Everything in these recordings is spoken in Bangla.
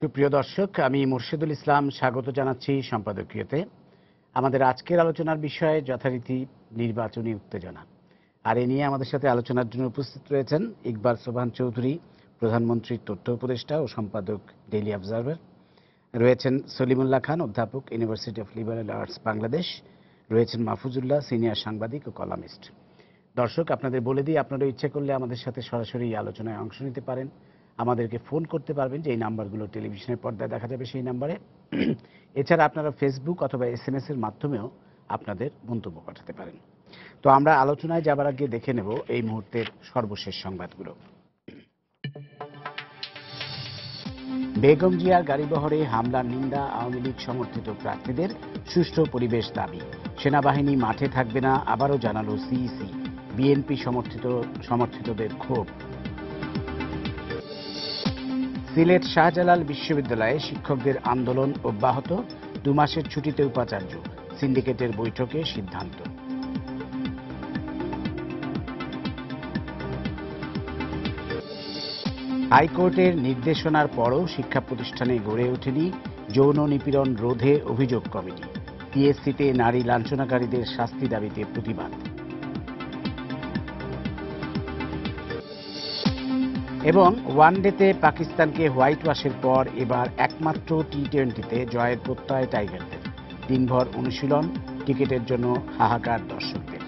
সুপ্রিয় দর্শক, আমি মুর্শিদুল ইসলাম স্বাগত জানাচ্ছি সম্পাদকীয়তে। আমাদের আজকের আলোচনার বিষয় যথারীতি নির্বাচনী উত্তেজনা। আর এ নিয়ে আমাদের সাথে আলোচনার জন্য উপস্থিত রয়েছেন ইকবাল সোবহান চৌধুরী, প্রধানমন্ত্রীর তথ্য উপদেষ্টা ও সম্পাদক ডেইলি অবজারভার। রয়েছেন সলিমুল্লাহ খান, অধ্যাপক, university of liberal arts Bangladesh. রয়েছেন মাহফুজুল্লাহ, সিনিয়র সাংবাদিক ও কলামিস্ট। দর্শক, আপনাদের বলে দিই, আপনারা ইচ্ছে করলে আমাদের সাথে সরাসরি এই আলোচনায় অংশ নিতে পারেন। আমাদেরকে ফোন করতে পারবেন, যে এই নাম্বারগুলো টেলিভিশনের পর্দায় দেখা যাবে সেই নাম্বারে। এছাড়া আপনারা ফেসবুক অথবা SMS এর মাধ্যমেও আপনাদের মন্তব্য পাঠাতে পারেন। তো আমরা আলোচনায় যাবার আগে দেখে নেব এই মুহূর্তের সর্বশেষ সংবাদগুলো। বেগম জিয়ার গাড়িবহরে হামলার নিন্দা, আওয়ামী লীগ সমর্থিত প্রার্থীদের সুষ্ঠু পরিবেশ দাবি। সেনাবাহিনী মাঠে থাকবে না, আবারও জানালো সিইসি। বিএনপি সমর্থিতদের ক্ষোভ। সিলেট শাহজালাল বিশ্ববিদ্যালয়ে শিক্ষকদের আন্দোলন অব্যাহত, 2 মাসের ছুটিতে উপাচার্য। সিন্ডিকেটের বৈঠকে সিদ্ধান্ত। হাইকোর্টের নির্দেশনার পরও শিক্ষা প্রতিষ্ঠানে গড়ে ওঠেনি যৌন নিপীড়ন রোধে অভিযোগ কমিটি। পিএসসিতে নারী লাঞ্ছনাকারীদের শাস্তি দাবিতে প্রতিবাদ। এবং ওয়ানডেতে পাকিস্তানকে হোয়াইট ওয়াশের পর এবার একমাত্র টি-20তে জয়ের প্রত্যয় টাইগারদের। দিনভর অনুশীলন, টিকিটের জন্য হাহাকার দর্শকদের।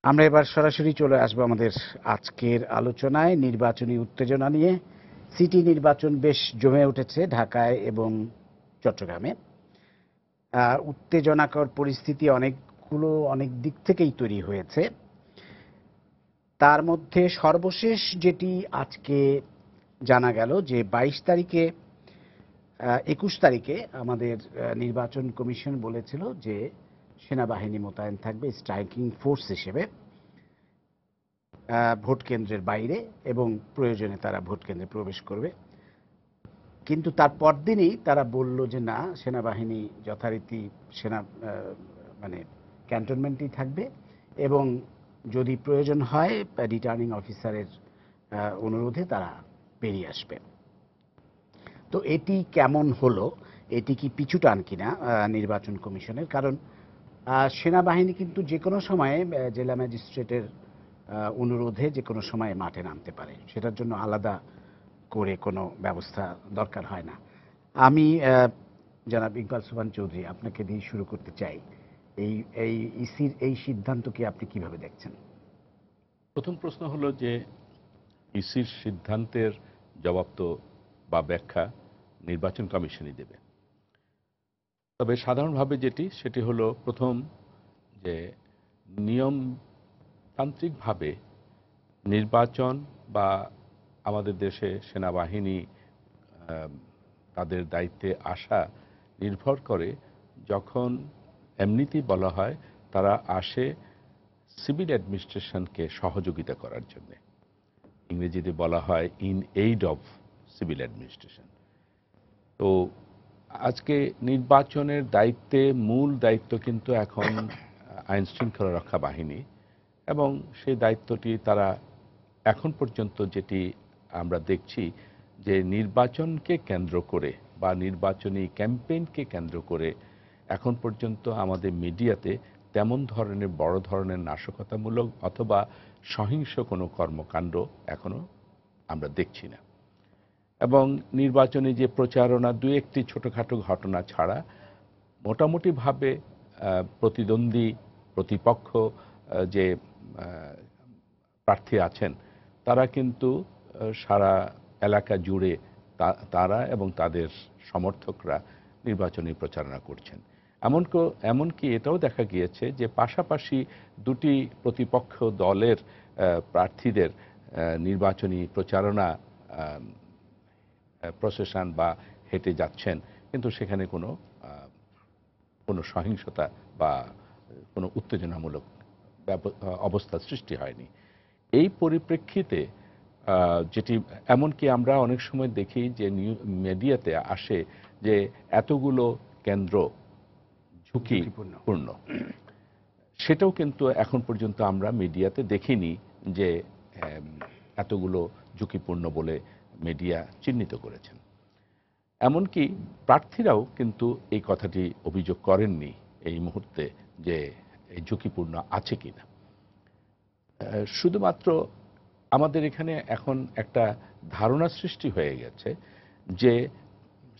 আমরা এবার সরাসরি চলে আসবো আমাদের আজকের আলোচনায় নির্বাচনী উত্তেজনা নিয়ে। সিটি নির্বাচন বেশ জমে উঠেছে ঢাকায় এবং চট্টগ্রামে। উত্তেজনাকর পরিস্থিতি অনেক দিক থেকেই তৈরি হয়েছে। তার মধ্যে সর্বশেষ যেটি আজকে জানা গেল যে 21 তারিখে আমাদের নির্বাচন কমিশন বলেছিল যে সেনাবাহিনী মোতায়েন থাকবে স্ট্রাইকিং ফোর্স হিসেবে ভোট কেন্দ্রের বাইরে, এবং প্রয়োজনে তারা ভোট কেন্দ্রে প্রবেশ করবে। কিন্তু তার পরদিনই তারা বলল যে না, সেনাবাহিনী যথারীতি ক্যান্টনমেন্টেই থাকবে, এবং যদি প্রয়োজন হয় রিটার্নিং অফিসারের অনুরোধে তারা বেরিয়ে আসবে। তো এটি কেমন হলো? এটি কি পিছুটান কিনা নির্বাচন কমিশনের? কারণ সেনাবাহিনী কিন্তু যে কোনো সময়ে জেলা ম্যাজিস্ট্রেটের অনুরোধে যে কোনো সময়ে মাঠে নামতে পারে, সেটার জন্য আলাদা করে কোনো ব্যবস্থা দরকার হয় না। আমি জনাব ইকবাল সোবহান চৌধুরী, আপনাকে দিয়ে শুরু করতে চাই। এই ইসির এই সিদ্ধান্তকে আপনি কিভাবে দেখছেন? প্রথম প্রশ্ন হলো যে ইসির সিদ্ধান্তের জবাব তো বা ব্যাখ্যা নির্বাচন কমিশনই দেবে। তবে সাধারণভাবে সেটি হলো, প্রথম যে নিয়মতান্ত্রিকভাবে নির্বাচন বা আমাদের দেশে সেনাবাহিনী তাদের দায়িত্বে আসা নির্ভর করে, যখন এমনিতেই বলা হয় তারা আসে সিভিল অ্যাডমিনিস্ট্রেশনকে সহযোগিতা করার জন্য। ইংরেজিতে বলা হয় in aid of civil administration. তো আজকে নির্বাচনের মূল দায়িত্ব কিন্তু এখন আইন শৃঙ্খলা রক্ষা বাহিনী, এবং সেই দায়িত্বটি তারা এখন পর্যন্ত যেটি আমরা দেখছি যে নির্বাচনকে কেন্দ্র করে বা নির্বাচনী ক্যাম্পেইনকে কেন্দ্র করে এখন পর্যন্ত আমাদের মিডিয়াতে তেমন ধরনের বড় ধরনের নাশকতামূলক অথবা সহিংস কোনো কর্মকাণ্ড এখনো আমরা দেখছি না। এবং নির্বাচনী যে প্রচারণা, 2-1টি ছোটোখাটো ঘটনা ছাড়া মোটামুটিভাবে প্রতিদ্বন্দ্বী প্রতিপক্ষ যে প্রার্থী আছেন তারা কিন্তু সারা এলাকা জুড়ে তারা এবং তাদের সমর্থকরা নির্বাচনী প্রচারণা করছেন। এমনকি এটাও দেখা গিয়েছে যে পাশাপাশি 2টি প্রতিপক্ষ দলের প্রার্থীদের নির্বাচনী প্রচারণা প্রসেশন বা হেঁটে যাচ্ছেন, কিন্তু সেখানে কোনো সহিংসতা বা কোনো উত্তেজনামূলক অবস্থা সৃষ্টি হয়নি। এই পরিপ্রেক্ষিতে যেটি এমনকি আমরা অনেক সময় দেখি যে মিডিয়াতে আসে যে এতগুলো কেন্দ্র ঝুঁকিপূর্ণ, সেটাও কিন্তু এখন পর্যন্ত আমরা মিডিয়াতে দেখিনি যে এতগুলো ঝুঁকিপূর্ণ বলে মিডিয়া চিহ্নিত করেছেন। এমনকি প্রার্থীরাও কিন্তু এই কথাটি অভিযোগ করেননি এই মুহূর্তে যে এই ঝুঁকিপূর্ণ আছে কিনা। শুধুমাত্র আমাদের এখানে এখন একটা ধারণা সৃষ্টি হয়ে গেছে যে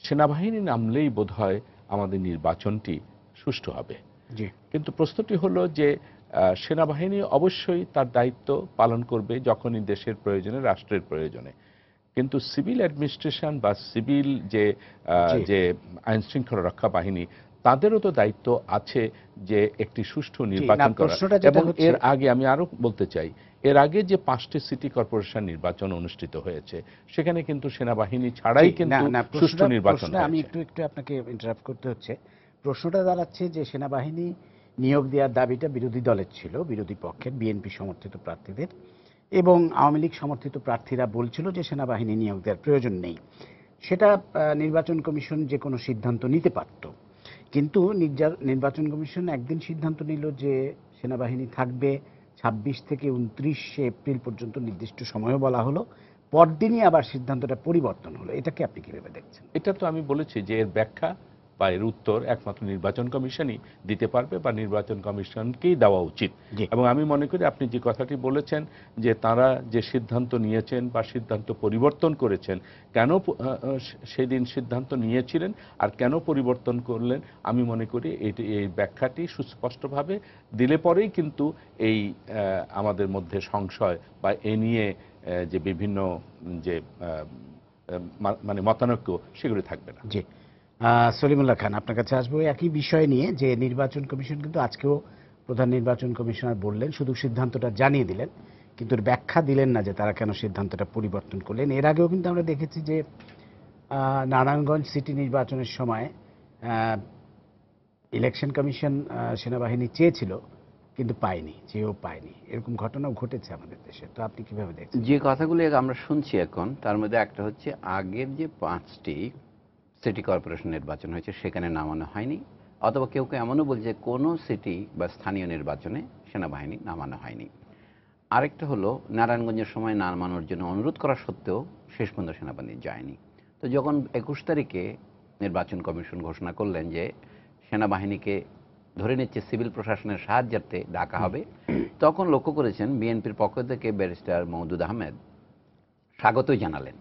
সেনাবাহিনী নামলেই বোধহয় আমাদের নির্বাচনটি সুষ্ঠু হবে। জি, কিন্তু প্রশ্নটি হলো যে সেনাবাহিনী অবশ্যই তার দায়িত্ব পালন করবে যখনই দেশের প্রয়োজনে, রাষ্ট্রের প্রয়োজনে। কিন্তু সিভিল অ্যাডমিনিস্ট্রেশন বা সিভিল জি। যে আইন শৃঙ্খলা রক্ষা বাহিনী, তাদেরও তো দায়িত্ব আছে যে একটি সুষ্ঠু জি, না নির্বাচন করা। প্রশ্নটা যেটা এবং হচ্ছে, এর আগে আমি আরো বলতে চাই, এর আগে যে 5টি সিটি কর্পোরেশন নির্বাচন অনুষ্ঠিত হয়েছে সেখানে কিন্তু সেনাবাহিনী ছাড়াই জি, না কিন্তু না সুষ্ঠু নির্বাচন প্রশ্নটা আমি হয়েছে। একটু আপনাকে ইন্টারাপ্ট করতে হচ্ছে। প্রশ্নটা দাঁড়াচ্ছে যে সেনাবাহিনী নিয়োগ দেওয়ার দাবিটা বিরোধী দলের ছিল, বিরোধী পক্ষের, বিএনপি সমর্থিত প্রার্থীদের, এবং আওয়ামী লীগ সমর্থিত প্রার্থীরা বলছিল যে সেনাবাহিনী নিয়োগ দেওয়ার প্রয়োজন নেই। সেটা নির্বাচন কমিশন যে কোনো সিদ্ধান্ত নিতে পারত, কিন্তু নির্বাচন কমিশন একদিন সিদ্ধান্ত নিল যে সেনাবাহিনী থাকবে, 26 থেকে 29 এপ্রিল পর্যন্ত নির্দিষ্ট সময়ও বলা হলো, পরদিনই আবার সিদ্ধান্তটা পরিবর্তন হলো। এটাকে আপনি কিভাবে দেখছেন? এটা তো আমি বলেছি যে এর ব্যাখ্যা বা এর উত্তর একমাত্র নির্বাচন কমিশনই দিতে পারবে বা নির্বাচন কমিশনকেই দেওয়া উচিত। জি, এবং আমি মনে করি আপনি যে কথাটি বলেছেন যে তারা যে সিদ্ধান্ত নিয়েছেন বা সিদ্ধান্ত পরিবর্তন করেছেন, কেন সেদিন সিদ্ধান্ত নিয়েছিলেন আর কেন পরিবর্তন করলেন, আমি মনে করি এই ব্যাখ্যাটি সুস্পষ্টভাবে দিলে পরেই কিন্তু এই আমাদের মধ্যে সংশয় বা এ নিয়ে যে বিভিন্ন যে মানে মতানৈক্য সেগুলি থাকবে না। জি। সলিমুল্লাহ খান, আপনার কাছে আসবো একই বিষয় নিয়ে, যে নির্বাচন কমিশন কিন্তু আজকেও প্রধান নির্বাচন কমিশনার বললেন, শুধু সিদ্ধান্তটা জানিয়ে দিলেন, কিন্তু এর ব্যাখ্যা দিলেন না যে তারা কেন সিদ্ধান্তটা পরিবর্তন করলেন। এর আগেও কিন্তু আমরা দেখেছি যে নারায়ণগঞ্জ সিটি নির্বাচনের সময় ইলেকশন কমিশন সেনাবাহিনী চেয়েছিল কিন্তু পায়নি, চেয়েও পায়নি। এরকম ঘটনাও ঘটেছে আমাদের দেশে। তো আপনি কিভাবে দেখছেন? যে কথাগুলো আমরা শুনছি এখন, তার মধ্যে একটা হচ্ছে আগের যে 5টি সিটি কর্পোরেশন নির্বাচন হয়েছে সেখানে নামানো হয়নি, অথবা কেউ কেউ এমনও বলছে কোনো সিটি বা স্থানীয় নির্বাচনে সেনাবাহিনী নামানো হয়নি। আরেকটা হলো নারায়ণগঞ্জের সময় নামানোর জন্য অনুরোধ করা সত্ত্বেও শেষ পর্যন্ত সেনাবাহিনী যায়নি। তো যখন 21 তারিখে নির্বাচন কমিশন ঘোষণা করলেন যে সেনাবাহিনীকে ধরে নিচ্ছে সিভিল প্রশাসনের সাহায্যার্থে ডাকা হবে, তখন লক্ষ্য করেছেন বিএনপির পক্ষ থেকে ব্যারিস্টার মওদুদ আহমেদ স্বাগতই জানালেন,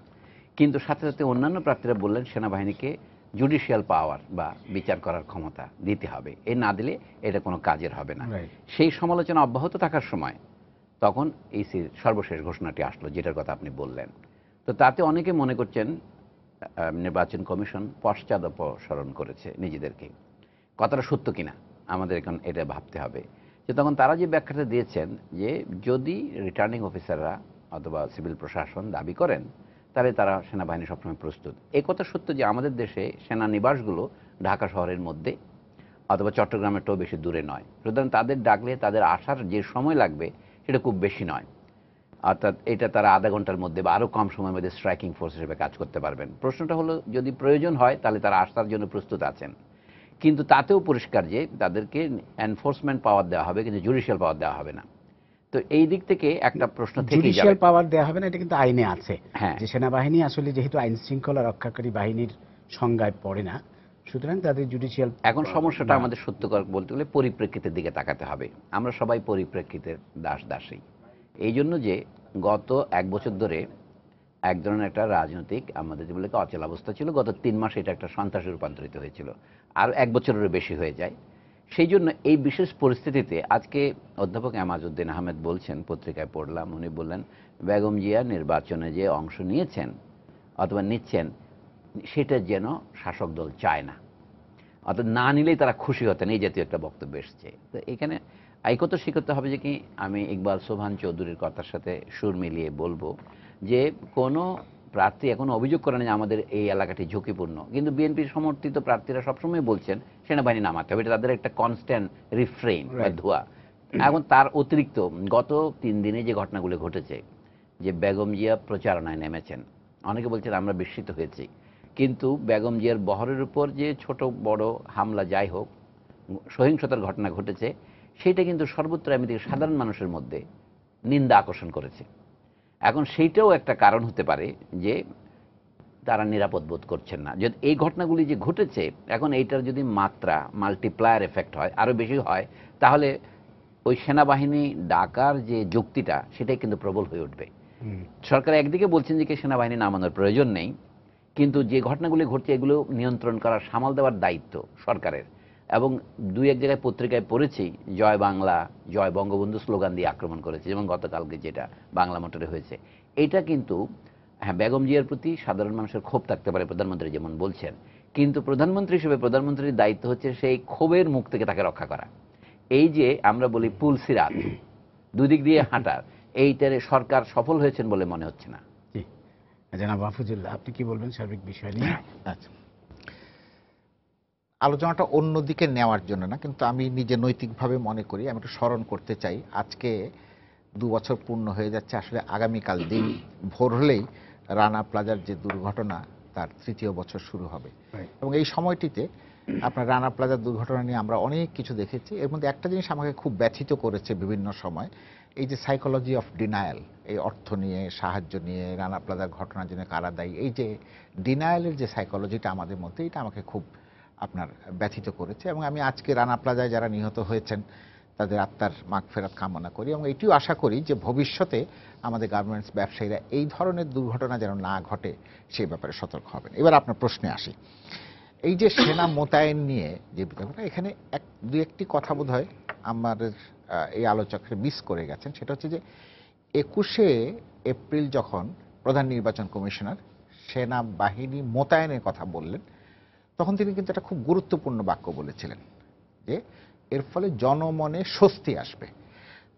কিন্তু সাথে সাথে অন্যান্য প্রার্থীরা বললেন সেনাবাহিনীকে জুডিশিয়াল পাওয়ার বা বিচার করার ক্ষমতা দিতে হবে, এ না দিলে এটা কোনো কাজের হবে না। Right. সেই সমালোচনা অব্যাহত থাকার সময় তখন ইসির সর্বশেষ ঘোষণাটি আসলো, যেটার কথা আপনি বললেন। তো তাতে অনেকে মনে করছেন নির্বাচন কমিশন পশ্চাদপসরণ করেছে নিজেদেরকে। কথাটা সত্য কিনা আমাদের এখন এটা ভাবতে হবে। যে তখন তারা যে ব্যাখ্যাটা দিয়েছেন যে যদি রিটার্নিং অফিসাররা অথবা সিভিল প্রশাসন দাবি করেন তাহলে তারা সেনাবাহিনী সবসময় প্রস্তুত। এই কথা সত্য যে আমাদের দেশে সেনানিবাসগুলো ঢাকা শহরের মধ্যে অথবা চট্টগ্রামেরটাও বেশি দূরে নয়, সুতরাং তাদের ডাকলে তাদের আসার যে সময় লাগবে সেটা খুব বেশি নয়, অর্থাৎ এটা তারা আধা ঘন্টার মধ্যে বা আরও কম সময়ের মধ্যে স্ট্রাইকিং ফোর্স হিসেবে কাজ করতে পারবেন। প্রশ্নটা হলো যদি প্রয়োজন হয় তাহলে তারা আসার জন্য প্রস্তুত আছেন, কিন্তু তাতেও পরিষ্কার যে তাদেরকে এনফোর্সমেন্ট পাওয়ার দেওয়া হবে কিন্তু জুডিশিয়াল পাওয়ার দেওয়া হবে না। তো এই দিক থেকে একটা প্রশ্ন থেকেই যাবে। জুডিশিয়াল পাওয়ার দেওয়া হবে না, এটা কিন্তু আইনে আছে। হ্যাঁ, যে সেনাবাহিনী আসলে যেহেতু আইন শৃঙ্খলা রক্ষাকারী বাহিনীর সংজ্ঞায় পড়ে না, সুতরাং তাদের জুডিশিয়াল। এখন সমস্যাটা আমাদের সত্যিকার বলতে গেলে পরিপ্রেক্ষিতের দিকে তাকাতে হবে। আমরা সবাই পরিপ্রেক্ষিতের দাসী। এই জন্য যে গত 1 বছর ধরে এক ধরনের একটা রাজনৈতিক আমাদের যেগুলোকে অচল অবস্থা ছিল, গত 3 মাসে এটা একটা সন্ত্রাসে রূপান্তরিত হয়েছিল, আর 1 বছরেরও বেশি হয়ে যায়। সেই জন্য এই বিশেষ পরিস্থিতিতে আজকে অধ্যাপক এমাজউদ্দিন আহমেদ বলছেন, পত্রিকায় পড়লাম, উনি বললেন বেগম জিয়া নির্বাচনে যে অংশ নিয়েছেন অথবা নিচ্ছেন সেটা যেন শাসক দল চায় না, অর্থাৎ না নিলেই তারা খুশি হতেন, এই জাতীয় একটা বক্তব্য এসছে। তো এখানে আইকত স্বীকারতে হবে যে কি আমি ইকবাল সোবহান চৌধুরীর কথার সাথে সুর মিলিয়ে বলবো যে কোনো প্রার্থী এখন অভিযোগ করেন যে আমাদের এই এলাকাটি ঝুঁকিপূর্ণ, কিন্তু বিএনপির সমর্থিত প্রার্থীরা সবসময় বলছেন সেনাবাহিনী নামাতে হবে, এটা তাদের একটা কনস্ট্যান্ট রিফ্রেইন বা ধোয়া। এখন তার অতিরিক্ত গত 3 দিনে যে ঘটনাগুলো ঘটেছে, যে বেগম জিয়া প্রচারণায় নেমেছেন, অনেকে বলছেন আমরা বিস্মিত হয়েছি, কিন্তু বেগম জিয়ার বহরের উপর যে ছোট বড় হামলা যাই হোক, সহিংসতার ঘটনা ঘটেছে, সেটা কিন্তু সর্বত্র এমনিতে সাধারণ মানুষের মধ্যে নিন্দা আকর্ষণ করেছে। এখন সেইটাও একটা কারণ হতে পারে যে তারা নিরাপদ বোধ করছেন না। যদি এই ঘটনাগুলি যে ঘটেছে, এখন এইটার যদি মাত্রা মাল্টিপ্লায়ার এফেক্ট হয়, আরও বেশি হয়, তাহলে ওই সেনাবাহিনী ডাকার যে যুক্তিটা সেটাই কিন্তু প্রবল হয়ে উঠবে। সরকার একদিকে বলছেন যে সেনাবাহিনী নামানোর প্রয়োজন নেই, কিন্তু যে ঘটনাগুলি ঘটছে এগুলো নিয়ন্ত্রণ করার, সামাল দেওয়ার দায়িত্ব সরকারের। এবং দুই এক জায়গায় পত্রিকায় পড়েছি, জয় বাংলা, জয় বঙ্গবন্ধু স্লোগান দিয়ে আক্রমণ করেছে, যেমন গতকালকে যেটা বাংলা মোটরে হয়েছে। এইটা কিন্তু, হ্যাঁ, বেগম জিয়ার প্রতি সাধারণ মানুষের ক্ষোভ থাকতে পারে, প্রধানমন্ত্রী যেমন বলছেন, কিন্তু প্রধানমন্ত্রী হিসেবে প্রধানমন্ত্রীর দায়িত্ব হচ্ছে সেই ক্ষোভের মুখ থেকে তাকে রক্ষা করা। এই যে আমরা বলি পুল সিরাত, দুদিক দিয়ে হাঁটার, এইটারে সরকার সফল হয়েছেন বলে মনে হচ্ছে না। জনাব মাহফুজুল্লাহ, আপনি কি বলবেন সার্বিক বিষয় নিয়ে? আচ্ছা, আলোচনাটা অন্যদিকে নেওয়ার জন্য না, কিন্তু আমি নিজে নৈতিকভাবে মনে করি, আমি একটু স্মরণ করতে চাই, আজকে 2 বছর পূর্ণ হয়ে যাচ্ছে। আসলে আগামীকাল দিন ভোর হলেই রানা প্লাজার যে দুর্ঘটনা তার 3য় বছর শুরু হবে। এবং এই সময়টিতে আপনার রানা প্লাজার দুর্ঘটনা নিয়ে আমরা অনেক কিছু দেখেছি। এর মধ্যে একটা জিনিস আমাকে খুব ব্যথিত করেছে বিভিন্ন সময়, এই যে সাইকোলজি অফ ডিনায়াল, এই অর্থ নিয়ে, সাহায্য নিয়ে, রানা প্লাজার ঘটনার জন্য কারা দায়ী, এই যে ডিনায়ালের যে সাইকোলজিটা আমাদের মধ্যে, এটা আমাকে খুব আপনার ব্যথিত করেছে। এবং আমি আজকে রানা প্লাজায় যারা নিহত হয়েছেন তাদের আত্মার মাগফিরাত কামনা করি, এবং এটিও আশা করি যে ভবিষ্যতে আমাদের গার্মেন্টস ব্যবসায়ীরা এই ধরনের দুর্ঘটনা যেন না ঘটে সেই ব্যাপারে সতর্ক হবেন। এবার আপনার প্রশ্নে আসি, এই যে সেনা মোতায়েন নিয়ে যে ব্যাপারটা, এখানে দুই একটি কথা বোধ হয় আমাদের এই আলোচকের মিস করে গেছেন। সেটা হচ্ছে যে 21শে এপ্রিল যখন প্রধান নির্বাচন কমিশনার সেনাবাহিনী মোতায়েনের কথা বললেন, তখন তিনি কিন্তু একটা খুব গুরুত্বপূর্ণ বাক্য বলেছিলেন যে এর ফলে জনমনে স্বস্তি আসবে।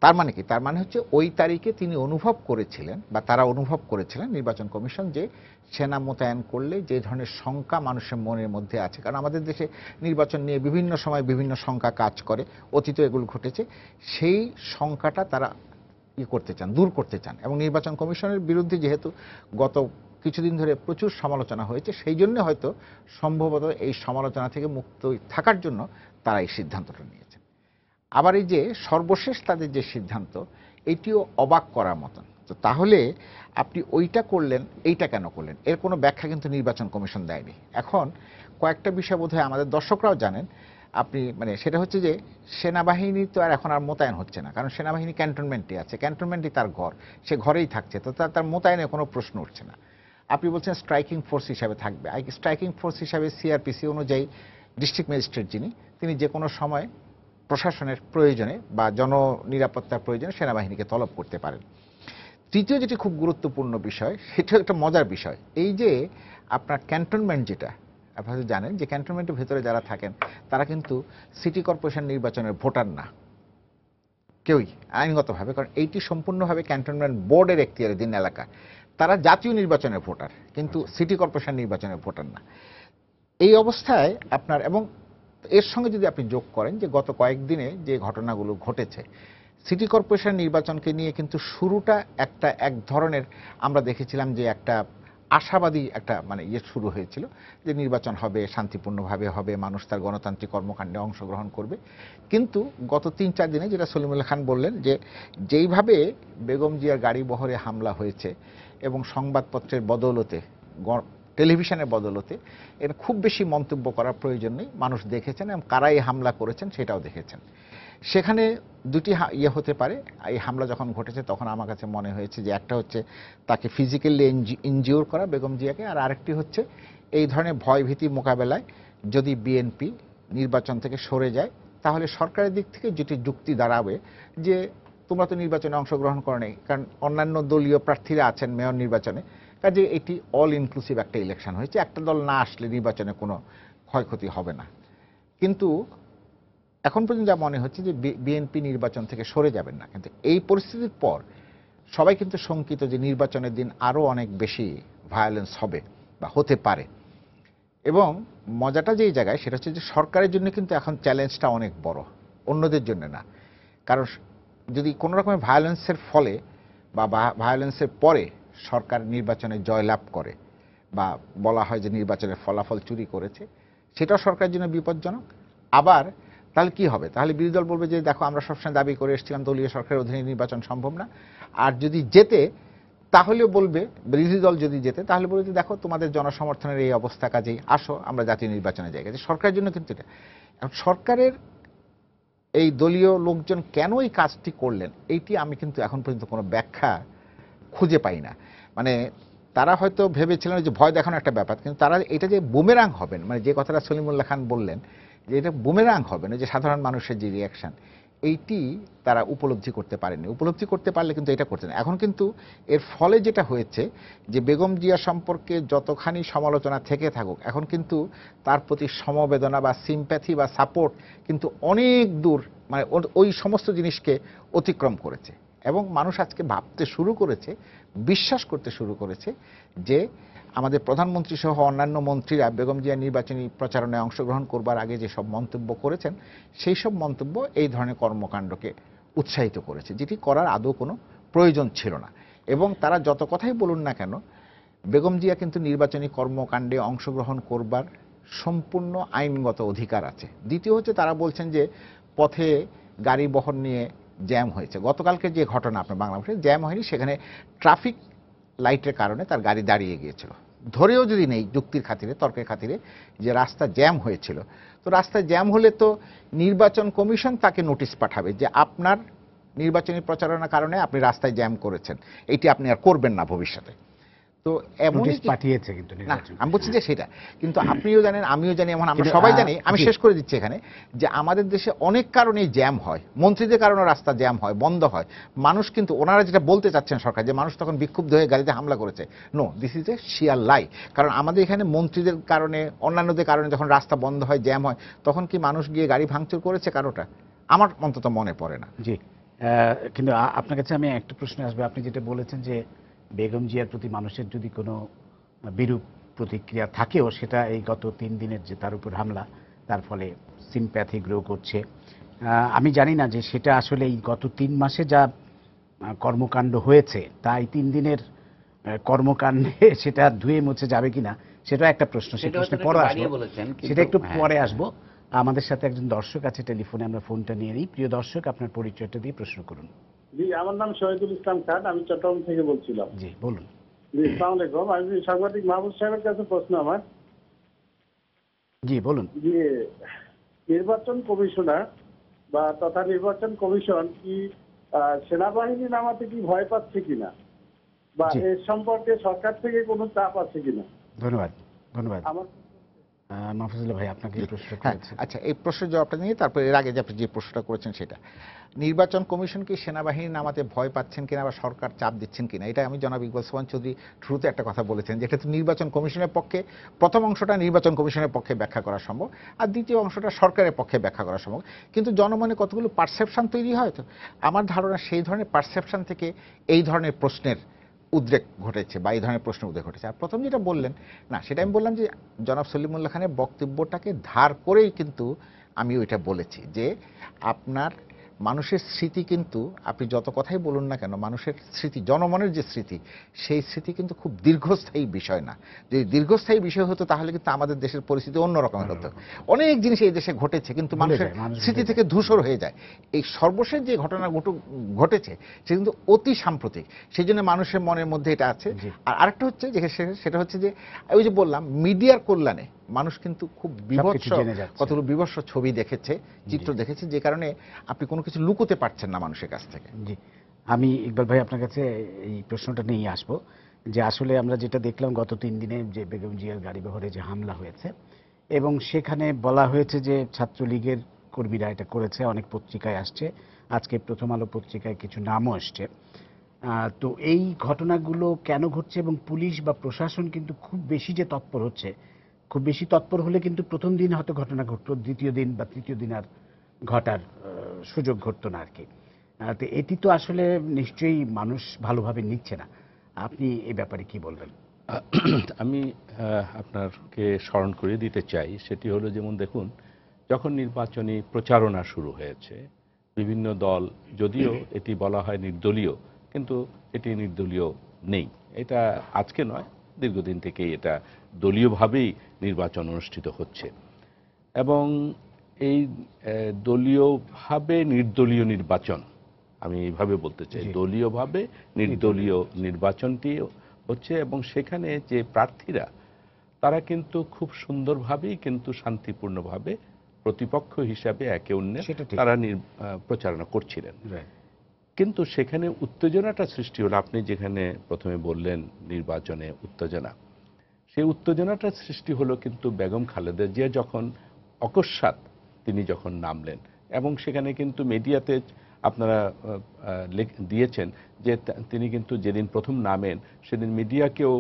তার মানে কি? তার মানে হচ্ছে ওই তারিখে তিনি অনুভব করেছিলেন, বা তারা অনুভব করেছিলেন, নির্বাচন কমিশন, যে সেনা মোতায়েন করলে যে ধরনের শঙ্কা মানুষের মনের মধ্যে আছে, কারণ আমাদের দেশে নির্বাচন নিয়ে বিভিন্ন সময় বিভিন্ন শঙ্কা কাজ করে, অতীত এগুলো ঘটেছে, সেই শঙ্কাটা তারা করতে চান, দূর করতে চান। এবং নির্বাচন কমিশনের বিরুদ্ধে যেহেতু গত কিছুদিন ধরে প্রচুর সমালোচনা হয়েছে, সেই জন্য হয়তো সম্ভবত এই সমালোচনা থেকে মুক্ত থাকার জন্য তারা এই সিদ্ধান্তটা নিয়েছেন। আবার এই যে সর্বশেষ তাদের যে সিদ্ধান্ত, এটিও অবাক করার মতন। তো তাহলে আপনি ওইটা করলেন, এইটা কেন করলেন? এর কোনো ব্যাখ্যা কিন্তু নির্বাচন কমিশন দেয়নি। এখন কয়েকটা বিষয় বোধহয় আমাদের দর্শকরাও জানেন, আপনি মানে সেটা হচ্ছে যে সেনাবাহিনী তো আর এখন আর মোতায়েন হচ্ছে না, কারণ সেনাবাহিনী ক্যান্টনমেন্টে আছে, ক্যান্টনমেন্টই তার ঘর, সে ঘরেই থাকছে, তো তার মোতায়েনের কোনো প্রশ্ন উঠছে না। আপনি বলছেন স্ট্রাইকিং ফোর্স হিসাবে থাকবে, স্ট্রাইকিং ফোর্স হিসাবে সিআরপিসি অনুযায়ী ডিস্ট্রিক্ট ম্যাজিস্ট্রেট যিনি, তিনি যে কোনো সময় প্রশাসনের প্রয়োজনে বা জননিরাপত্তার প্রয়োজনে সেনাবাহিনীকে তলব করতে পারেন। তৃতীয় যেটি খুব গুরুত্বপূর্ণ বিষয়, সেটা একটা মজার বিষয়, এই যে আপনার ক্যান্টনমেন্ট, যেটা আপনারা জানেন যে ক্যান্টনমেন্টের ভেতরে যারা থাকেন তারা কিন্তু সিটি কর্পোরেশন নির্বাচনের ভোটার না কেউই আইনগতভাবে, কারণ এইটি সম্পূর্ণভাবে ক্যান্টনমেন্ট বোর্ডের এখতিয়ারাধীন এলাকা। তারা জাতীয় নির্বাচনের ভোটার, কিন্তু সিটি কর্পোরেশন নির্বাচনের ভোটার না। এই অবস্থায় আপনার, এবং এর সঙ্গে যদি আপনি যোগ করেন যে গত কয়েকদিনে যে ঘটনাগুলো ঘটেছে, সিটি কর্পোরেশন নির্বাচনকে নিয়ে কিন্তু শুরুটা এক ধরনের আমরা দেখেছিলাম যে একটা আশাবাদী একটা মানে শুরু হয়েছিল যে নির্বাচন হবে, শান্তিপূর্ণভাবে হবে, মানুষ তার গণতান্ত্রিক কর্মকাণ্ডে অংশগ্রহণ করবে। কিন্তু গত 3-4 দিনে, যেটা সলিমুল্লাহ খান বললেন, যে যেইভাবে বেগম জিয়ার গাড়ি বহরে হামলা হয়েছে এবং সংবাদপত্রের বদৌলতে, টেলিভিশনের বদৌলতে, এর খুব বেশি মন্তব্য করার প্রয়োজন নেই, মানুষ দেখেছেন এবং কারাই হামলা করেছেন সেটাও দেখেছেন। সেখানে দুটি হতে পারে। এই হামলা যখন ঘটেছে তখন আমার কাছে মনে হয়েছে যে একটা হচ্ছে তাকে ফিজিক্যালি ইনজিওর করা বেগম জিয়াকে, আর আরেকটি হচ্ছে এই ধরনের ভয়ভীতি মোকাবেলায় যদি বিএনপি নির্বাচন থেকে সরে যায়, তাহলে সরকারের দিক থেকে যেটি যুক্তি দাঁড়াবে যে তোমরা তো নির্বাচনে অংশগ্রহণ করো নাই, কারণ অন্যান্য দলীয় প্রার্থীরা আছেন মেয়র নির্বাচনে, কাজে এটি অল ইনক্লুসিভ একটা ইলেকশন হয়েছে, একটা দল না আসলে নির্বাচনে কোনো ক্ষয়ক্ষতি হবে না। কিন্তু এখন পর্যন্ত যা মনে হচ্ছে যে বিএনপি নির্বাচন থেকে সরে যাবেন না। কিন্তু এই পরিস্থিতির পর সবাই কিন্তু শঙ্কিত যে নির্বাচনের দিন আরও অনেক বেশি ভায়োলেন্স হবে বা হতে পারে। এবং মজাটা যেই জায়গায়, সেটা হচ্ছে যে সরকারের জন্য কিন্তু এখন চ্যালেঞ্জটা অনেক বড়, অন্যদের জন্য না। কারণ যদি কোনো রকমের ভায়োলেন্সের ফলে বা ভায়োলেন্সের পরে সরকার নির্বাচনে জয়লাভ করে বা বলা হয় যে নির্বাচনের ফলাফল চুরি করেছে, সেটাও সরকারের জন্য বিপজ্জনক। আবার তাহলে কি হবে? তাহলে বিরোধী দল বলবে যে দেখো, আমরা সবসময় দাবি করে এসেছিলাম দলীয় সরকারের অধীনে নির্বাচন সম্ভব না, আর যদি জেতে তাহলেও বলবে, বিরোধী দল যদি যেতে তাহলে বলবে যে দেখো তোমাদের জনসমর্থনের এই অবস্থা, কাজেই আসো আমরা জাতীয় নির্বাচনে যাই। কাজে সরকারের জন্য কিন্তু এটা, এখন সরকারের এই দলীয় লোকজন কেন এই কাজটি করলেন এইটি আমি কিন্তু এখন পর্যন্ত কোনো ব্যাখ্যা খুঁজে পাই না। মানে তারা হয়তো ভেবেছিলেন যে ভয় দেখানো একটা ব্যাপার, কিন্তু তারা এটা যে বুমেরাং হবেন, মানে যে কথাটা সলিমুল্লাহ খান বললেন যে এটা বুমেরাং হবে না, যে সাধারণ মানুষের যে রিয়াকশন, এইটি তারা উপলব্ধি করতে পারেনি। উপলব্ধি করতে পারলে কিন্তু এটা করতেন। এখন কিন্তু এর ফলে যেটা হয়েছে যে বেগম জিয়া সম্পর্কে যতখানি সমালোচনা থেকে থাকুক, এখন কিন্তু তার প্রতি সমবেদনা বা সিম্প্যাথি বা সাপোর্ট কিন্তু অনেক দূর, মানে ওই সমস্ত জিনিসকে অতিক্রম করেছে। এবং মানুষ আজকে ভাবতে শুরু করেছে, বিশ্বাস করতে শুরু করেছে যে আমাদের প্রধানমন্ত্রী সহ অন্যান্য মন্ত্রীরা বেগম জিয়া নির্বাচনী প্রচারণায় অংশগ্রহণ করবার আগে যেসব মন্তব্য করেছেন, সেই সব মন্তব্য এই ধরনের কর্মকাণ্ডকে উৎসাহিত করেছে, যেটি করার আদৌ কোনো প্রয়োজন ছিল না। এবং তারা যত কথাই বলুন না কেন, বেগম জিয়া কিন্তু নির্বাচনী কর্মকাণ্ডে অংশগ্রহণ করবার সম্পূর্ণ আইনগত অধিকার আছে। দ্বিতীয় হচ্ছে, তারা বলছেন যে পথে গাড়ি বহর নিয়ে জ্যাম হয়েছে। গতকালকে যে ঘটনা আপনার বাংলাদেশে জ্যাম হয়নি, সেখানে ট্রাফিক লাইটের কারণে তার গাড়ি দাঁড়িয়ে গিয়েছিল। ধরেও যদি নেই যুক্তির খাতিরে, তর্কের খাতিরে, যে রাস্তা জ্যাম হয়েছিল, তো রাস্তা জ্যাম হলে তো নির্বাচন কমিশন তাকে নোটিশ পাঠাবে যে আপনার নির্বাচনী প্রচারণার কারণে আপনি রাস্তায় জ্যাম করেছেন, এটি আপনি আর করবেন না ভবিষ্যতে। তো এমনই পাঠিয়েছে কিন্তু না, নির্বাচন। আমি বলছি যে সেটা কিন্তু আপনিও জানেন, আমিও জানি, এমন আমরা কিন্তু, সবাই জানি। আমি জি। শেষ করে দিচ্ছি এখানে, যে আমাদের দেশে অনেক কারণেই জ্যাম হয়, মন্ত্রীদের কারণে রাস্তা জ্যাম হয়, বন্ধ হয়। মানুষ কিন্তু, ওনারা যেটা বলতে চাচ্ছেন সরকার, যে মানুষ তখন বিক্ষুব্ধ হয়ে গাড়িতে হামলা করেছে, নো, দিস ইজ এ শিয়ার লাই। কারণ আমাদের এখানে মন্ত্রীদের কারণে, অন্যান্যদের কারণে যখন রাস্তা বন্ধ হয়, জ্যাম হয়, তখন কি মানুষ গিয়ে গাড়ি ভাঙচুর করেছে কারোটা? আমার অন্তত মনে পড়ে না। জি, কিন্তু আপনার কাছে আমি একটা প্রশ্ন আসবে। আপনি যেটা বলেছেন যে বেগম জিয়ার প্রতি মানুষের যদি কোনো বিরূপ প্রতিক্রিয়া থাকেও, সেটা এই গত 3 দিনের যে তার উপর হামলা, তার ফলে সিম্প্যাথি গ্রো করছে। আমি জানি না যে সেটা আসলে এই গত 3 মাসে যা কর্মকাণ্ড হয়েছে, তা এই 3 দিনের কর্মকাণ্ডে সেটা ধুয়ে মুছে যাবে কিনা, সেটা একটা প্রশ্ন। সেই সেটা প্রশ্নে হয়তো পরে একটু আসবো, বাড়িয়ে বলেছেন, কিন্তু সেটা একটু হ্যাঁ, পরে আসবো। আমাদের সাথে একজন দর্শক আছে টেলিফোনে, আমরা ফোনটা নিয়ে নিই। প্রিয় দর্শক, আপনার পরিচয়টা দিয়ে প্রশ্ন করুন। জি, আমার নাম শহীদুল ইসলাম খান, আমি চট্টগ্রাম থেকে বলছিলাম। জি, বলুন। জি, আসসালামু আলাইকুম। আমি সাংবাদিক মাহবুব সাহেবের কাছে প্রশ্ন আমার। জি, বলুন। যে নির্বাচন কমিশনার বা তথা নির্বাচন কমিশন কি সেনাবাহিনী নামাতে কি ভয় পাচ্ছে কিনা, বা জি। এর সম্পর্কে সরকার থেকে কোনো চাপ আছে কিনা? ধন্যবাদ, ধন্যবাদ। আমার মাহফুজুল্লাহ ভাই, আপনাকে এই প্রশ্ন হ্যাঁ, করেছে। আচ্ছা, এই প্রশ্নের জবাবটা নিয়ে তারপরে এর আগে যে আপনি যে প্রশ্নটা করেছেন সেটা, নির্বাচন কমিশন কি সেনাবাহিনী নামাতে ভয় পাচ্ছেন কিনা বা সরকার চাপ দিচ্ছেন কিনা, এটা আমি জনাব ইকবাল সোহান চৌধুরী শুরুতে একটা কথা বলেছেন, যেটা তো নির্বাচন কমিশনের পক্ষে, প্রথম অংশটা নির্বাচন কমিশনের পক্ষে ব্যাখ্যা করা সম্ভব, আর দ্বিতীয় অংশটা সরকারের পক্ষে ব্যাখ্যা করা সম্ভব। কিন্তু জনমনে কতগুলো পারসেপশন তৈরি হয়, তো আমার ধারণা সেই ধরনের পারসেপশন থেকে এই ধরনের প্রশ্নের উদ্রেক ঘটেছে, বা এই ধরনের প্রশ্ন উদ্রেক ঘটেছে। আর প্রথম যেটা বললেন, না, সেটা আমি বললাম যে জনাব সলিমুল্লাহ খানের বক্তব্যটাকে ধার করেই কিন্তু আমি ওইটা বলেছি, যে আপনার মানুষের স্মৃতি কিন্তু, আপনি যত কথাই বলুন না কেন, মানুষের স্মৃতি, জনমনের যে স্মৃতি, সেই স্মৃতি কিন্তু খুব দীর্ঘস্থায়ী বিষয় না। যদি দীর্ঘস্থায়ী বিষয় হতো তাহলে কিন্তু আমাদের দেশের পরিস্থিতি অন্য রকমের হতো। অনেক জিনিস এই দেশে ঘটেছে, কিন্তু ভুলে মানুষের যায়, মানুষ স্মৃতি ভুলে থেকে ধূসর হয়ে যায়। এই সর্বশেষ যে ঘটনা ঘটেছে সে কিন্তু অতি সাম্প্রতিক, সেই জন্য মানুষের মনের মধ্যে এটা আছে। জি। আর আরেকটা হচ্ছে যে সেটা হচ্ছে যে ওই যে বললাম, মিডিয়ার কল্যাণে মানুষ কিন্তু খুব বিভৎস, সবকিছু জেনে যাচ্ছে। কতগুলো বিভৎস ছবি দেখেছে, চিত্র দেখেছে, যে কারণে আপনি কোনো কিছু লুকোতে পারছেন না মানুষের কাছ থেকে। জি, আমি ইকবাল ভাই আপনার কাছে এই প্রশ্নটা নিয়ে আসবো, যে আসলে আমরা যেটা দেখলাম গত 3 দিনে, যে বেগম জিয়ার গাড়ি বহরে যে হামলা হয়েছে, এবং সেখানে বলা হয়েছে যে ছাত্রলীগের কর্মীরা এটা করেছে, অনেক পত্রিকায় আসছে, আজকে প্রথম আলো পত্রিকায় কিছু নামও আসছে। তো এই ঘটনাগুলো কেন ঘটছে, এবং পুলিশ বা প্রশাসন কিন্তু খুব বেশি যে তৎপর হচ্ছে, খুব বেশি তৎপর হলে কিন্তু প্রথম দিন হয়তো ঘটনা ঘটতো, দ্বিতীয় দিন বা তৃতীয় দিন আর ঘটার সুযোগ ঘটতো না আর কি। তো এটি তো আসলে নিশ্চয়ই মানুষ ভালোভাবে নিচ্ছে না। আপনি এই ব্যাপারে কি বলবেন? আমি আপনাকে স্মরণ করিয়ে দিতে চাই, সেটি হলো, যেমন দেখুন, যখন নির্বাচনী প্রচারণা শুরু হয়েছে, বিভিন্ন দল, যদিও এটি বলা হয় নির্দলীয়, কিন্তু এটি নির্দলীয় নেই। এটা আজকে নয়, দীর্ঘদিন থেকেই এটা দলীয়ভাবেই নির্বাচন অনুষ্ঠিত হচ্ছে। এবং এই দলীয়ভাবে নির্দলীয় নির্বাচন, আমি এইভাবে বলতে চাই, জি। দলীয়ভাবে নির্দলীয় নির্বাচনটি হচ্ছে, এবং সেখানে যে প্রার্থীরা তারা কিন্তু খুব সুন্দরভাবেই কিন্তু শান্তিপূর্ণভাবে প্রতিপক্ষ হিসাবে একে অন্যের সেটা ঠিক। তারা প্রচারণা করছিলেন। Right. কিন্তু সেখানে উত্তেজনাটা সৃষ্টি হলো, আপনি যেখানে প্রথমে বললেন নির্বাচনে উত্তেজনা, সেই উত্তেজনাটা সৃষ্টি হলো কিন্তু বেগম খালেদা জিয়া যখন অকস্মাৎ তিনি যখন নামলেন, এবং সেখানে কিন্তু মিডিয়াতে আপনারা দিয়েছেন যে তিনি কিন্তু যেদিন প্রথম নামেন সেদিন মিডিয়াকেও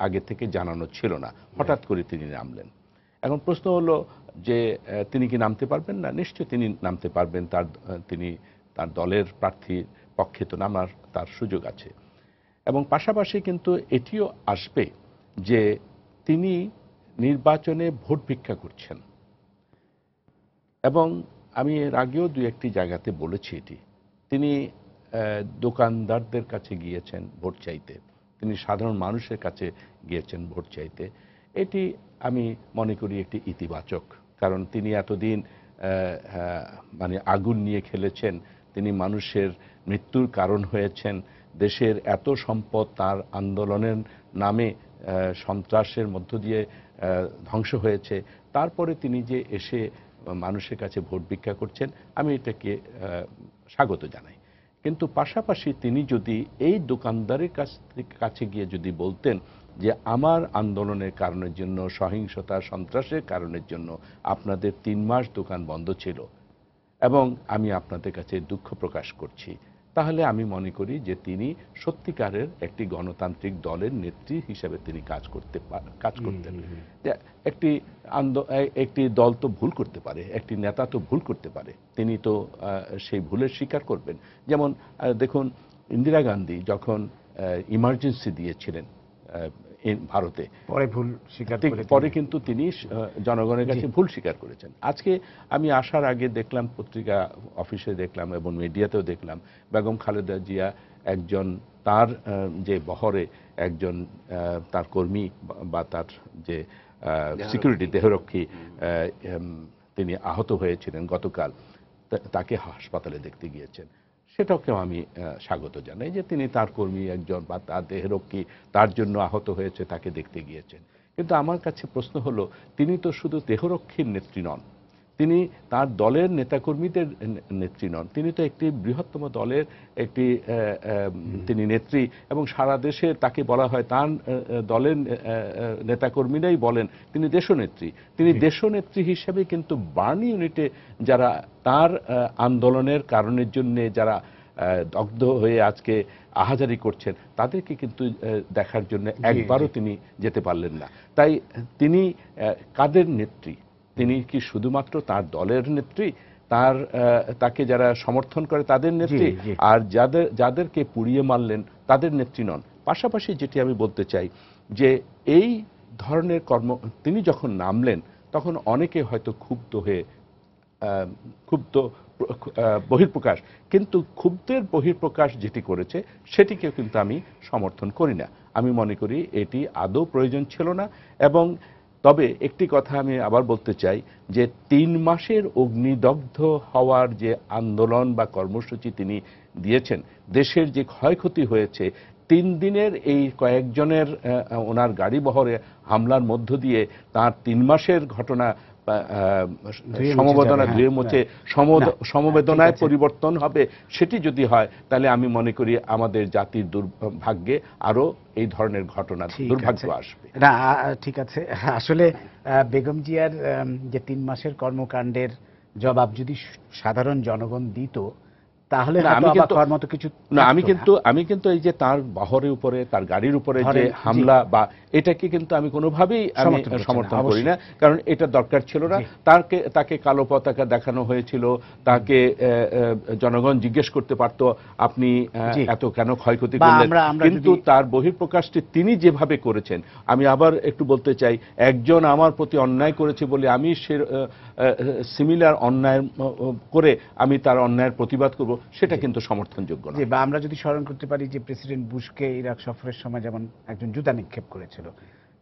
আগে থেকে জানানো ছিল না, হঠাৎ করে তিনি নামলেন। এখন প্রশ্ন হলো যে তিনি কি নামতে পারবেন না? নিশ্চয়ই তিনি নামতে পারবেন, তিনি তার দলের প্রার্থীর পক্ষে তো নামার তার সুযোগ আছে। এবং পাশাপাশি কিন্তু এটিও আসবে যে তিনি নির্বাচনে ভোট ভিক্ষা করছেন, এবং আমি এর আগেও দু একটি জায়গাতে বলেছি এটি। তিনি দোকানদারদের কাছে গিয়েছেন ভোট চাইতে, তিনি সাধারণ মানুষের কাছে গিয়েছেন ভোট চাইতে। এটি আমি মনে করি একটি ইতিবাচক, কারণ তিনি এতদিন মানে আগুন নিয়ে খেলেছেন, তিনি মানুষের মৃত্যুর কারণ হয়েছেন, দেশের এত সম্পদ তার আন্দোলনের নামে সন্ত্রাসের মধ্য দিয়ে ধ্বংস হয়েছে, তারপরে তিনি যে এসে মানুষের কাছে ভোট ভিক্ষা করছেন, আমি এটাকে স্বাগত জানাই। কিন্তু পাশাপাশি তিনি যদি এই দোকানদারের কাছে গিয়ে যদি বলতেন যে আমার আন্দোলনের কারণের জন্য, সহিংসতা সন্ত্রাসের কারণের জন্য আপনাদের 3 মাস দোকান বন্ধ ছিল এবং আমি আপনাদের কাছে দুঃখ প্রকাশ করছি, তাহলে আমি মনে করি যে তিনি সত্যিকারের একটি গণতান্ত্রিক দলের নেত্রী হিসেবে তিনি কাজ করতেন। একটি দল তো ভুল করতে পারে, একটি নেতা তো ভুল করতে পারে, তিনি তো সেই ভুলের স্বীকার করবেন। যেমন দেখুন, ইন্দিরা গান্ধী যখন ইমার্জেন্সি দিয়েছিলেন ভারতে, পরে ভুল স্বীকার করে পরে কিন্তু তিনি জনগণের কাছে ভুল স্বীকার করেছেন। আজকে আমি আসার আগে দেখলাম, পত্রিকা অফিসে দেখলাম এবং মিডিয়াতেও দেখলাম, বেগম খালেদা জিয়া একজন তার যে বহরে একজন তার কর্মী বা তার যে সিকিউরিটি দেহরক্ষী তিনি আহত হয়েছিলেন গতকাল, তাকে হাসপাতালে দেখতে গিয়েছেন। সেটাকেও আমি স্বাগত জানাই যে তিনি তার কর্মী একজন বা তার দেহরক্ষী তার জন্য আহত হয়েছে, তাকে দেখতে গিয়েছেন। কিন্তু আমার কাছে প্রশ্ন হলো, তিনি তো শুধু দেহরক্ষীর নেত্রী নন, তিনি তার দলের নেতাকর্মীদের নেত্রী নন, তিনি তো একটি বৃহত্তম দলের একটি তিনি নেত্রী, এবং সারা দেশে তাকে বলা হয়, তার দলের নেতাকর্মীরাই বলেন তিনি দেশনেত্রী। তিনি দেশনেত্রী হিসেবে কিন্তু বার্ন ইউনিটে যারা তার আন্দোলনের কারণের জন্য যারা দগ্ধ হয়ে আজকে আহাজারি করছেন, তাদেরকে কিন্তু দেখার জন্য একবারও তিনি যেতে পারলেন না। তাই তিনি কাদের নেত্রী? তিনি কি শুধুমাত্র তার দলের নেত্রী, তাকে যারা সমর্থন করে তাদের নেত্রী, আর যাদেরকে পুড়িয়ে মারলেন তাদের নেত্রী নন? পাশাপাশি যেটি আমি বলতে চাই যে এই ধরনের তিনি যখন নামলেন তখন অনেকে হয়তো ক্ষুব্ধ বহিঃপ্রকাশ, কিন্তু ক্ষুব্ধের বহিঃপ্রকাশ যেটি করেছে সেটিকেও কিন্তু আমি সমর্থন করি না। আমি মনে করি এটি আদৌ প্রয়োজন ছিল না। এবং তবে একটি কথা আমি আবার বলতে চাই যে 3 মাসের অগ্নিদগ্ধ হওয়ার যে আন্দোলন বা কর্মসূচি তিনি দিয়েছেন, দেশের যে ক্ষয়ক্ষতি হয়েছে, 3 দিনের এই কয়েকজনের ওনার গাড়ি বহরে হামলার মধ্য দিয়ে তার 3 মাসের ঘটনা সমবেদনা ধুয়ে মুছে সমবেদনায় পরিবর্তন হবে, সেটি যদি হয় তাহলে আমি মনে করি আমাদের জাতির দুর্ভাগ্যে আরো এই ধরনের ঘটনা দুর্ভাগ্য আসবে না। ঠিক আছে, আসলে বেগম জিয়ার যে 3 মাসের কর্মকাণ্ডের জবাব যদি সাধারণ জনগণ দিত তাহলে আমি কিন্তু এই যে তার বহরের উপরে, তার গাড়ির উপরে যে হামলা, বা এটাকে কিন্তু আমি কোনোভাবেই আমি সমর্থন করি না, কারণ এটা দরকার ছিল না। তাকে কালো পতাকা দেখানো হয়েছিল, তাকে জনগণ জিজ্ঞেস করতে পারত আপনি এত কেন ক্ষয়ক্ষতি করলেন, কিন্তু তার বহিঃপ্রকাশটি তিনি যেভাবে করেছেন, আমি আবার একটু বলতে চাই, একজন আমার প্রতি অন্যায় করেছে বলে আমি সিমিলার অন্যায় করে আমি তার অন্যায়ের প্রতিবাদ করব, সেটা কিন্তু সমর্থনযোগ্য না। বা আমরা যদি স্মরণ করতে পারি যে প্রেসিডেন্ট বুশকে ইরাক সফরের সময় যেমন একজন জুতা নিক্ষেপ করেছিল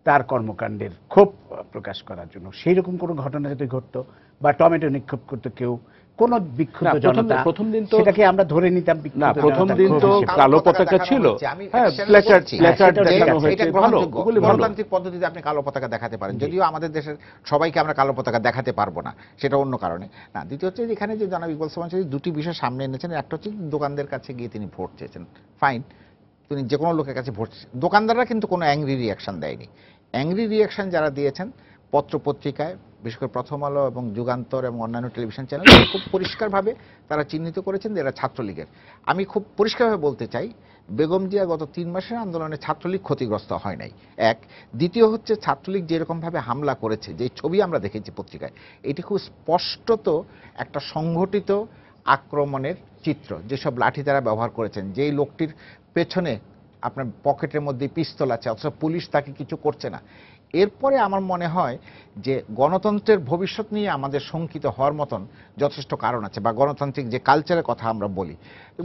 তার কর্মকাণ্ডের ক্ষোভ প্রকাশ করার জন্য, সেই রকম কোনো ঘটনা যদি ঘটতো, বা টমেটো নিক্ষেপ করতো কেউ, কোন বিক্ষুব্ধ না, জনতা, প্রথম দিন তো সেটাকে আমরা ধরে নিতাম না, বিক্ষুব্ধ প্রথম জনতার দিন ক্ষোভ তো হিসেবে। কালো পতাকা ছিল, হ্যাঁ, প্ল্যাকার্ড দেখানো হয়েছে, এটা ভালো, গ্রহণযোগ্য। ওগুলি ভালো। গণতান্ত্রিক পদ্ধতিতে আপনি কালো পতাকা দেখাতে পারেন, যদিও আমাদের দেশের সবাইকে আমরা কালো পতাকা দেখাতে পারবো না, সেটা অন্য কারণে। না, দ্বিতীয় হচ্ছে যে এখানে যে জনাব ইকবাল সামান চৌধুরী দুটি বিষয় সামনে এনেছেন। একটা হচ্ছে দোকানদের কাছে গিয়ে তিনি ভোট চেয়েছেন, ফাইন, তিনি যে কোনো লোকের কাছে ভোট চেয়েছেন। দোকানদাররা কিন্তু কোনো অ্যাংরি রিয়াকশন দেয়নি। অ্যাংরি রিয়াকশন যারা দিয়েছেন পত্র পত্রিকায়, বিশেষ করে প্রথম আলো এবং যুগান্তর এবং অন্যান্য টেলিভিশন চ্যানেল, খুব পরিষ্কারভাবে তারা চিহ্নিত করেছেন যে এরা ছাত্রলীগের। আমি খুব পরিষ্কারভাবে বলতে চাই, বেগম জিয়া গত 3 মাসের আন্দোলনে ছাত্রলীগ ক্ষতিগ্রস্ত হয় নাই, এক। দ্বিতীয় হচ্ছে ছাত্রলীগ যেরকমভাবে হামলা করেছে, যে ছবি আমরা দেখেছি পত্রিকায়, এটি খুব স্পষ্টত একটা সংগঠিত আক্রমণের চিত্র। যেসব লাঠি তারা ব্যবহার করেছেন, যেই লোকটির পেছনে আপনার পকেটের মধ্যে পিস্তল আছে, অথচ পুলিশ তাকে কিছু করছে না। এরপরে আমার মনে হয় যে গণতন্ত্রের ভবিষ্যৎ নিয়ে আমাদের শঙ্কিত হওয়ার মতন যথেষ্ট কারণ আছে, বা গণতান্ত্রিক যে কালচারের কথা আমরা বলি।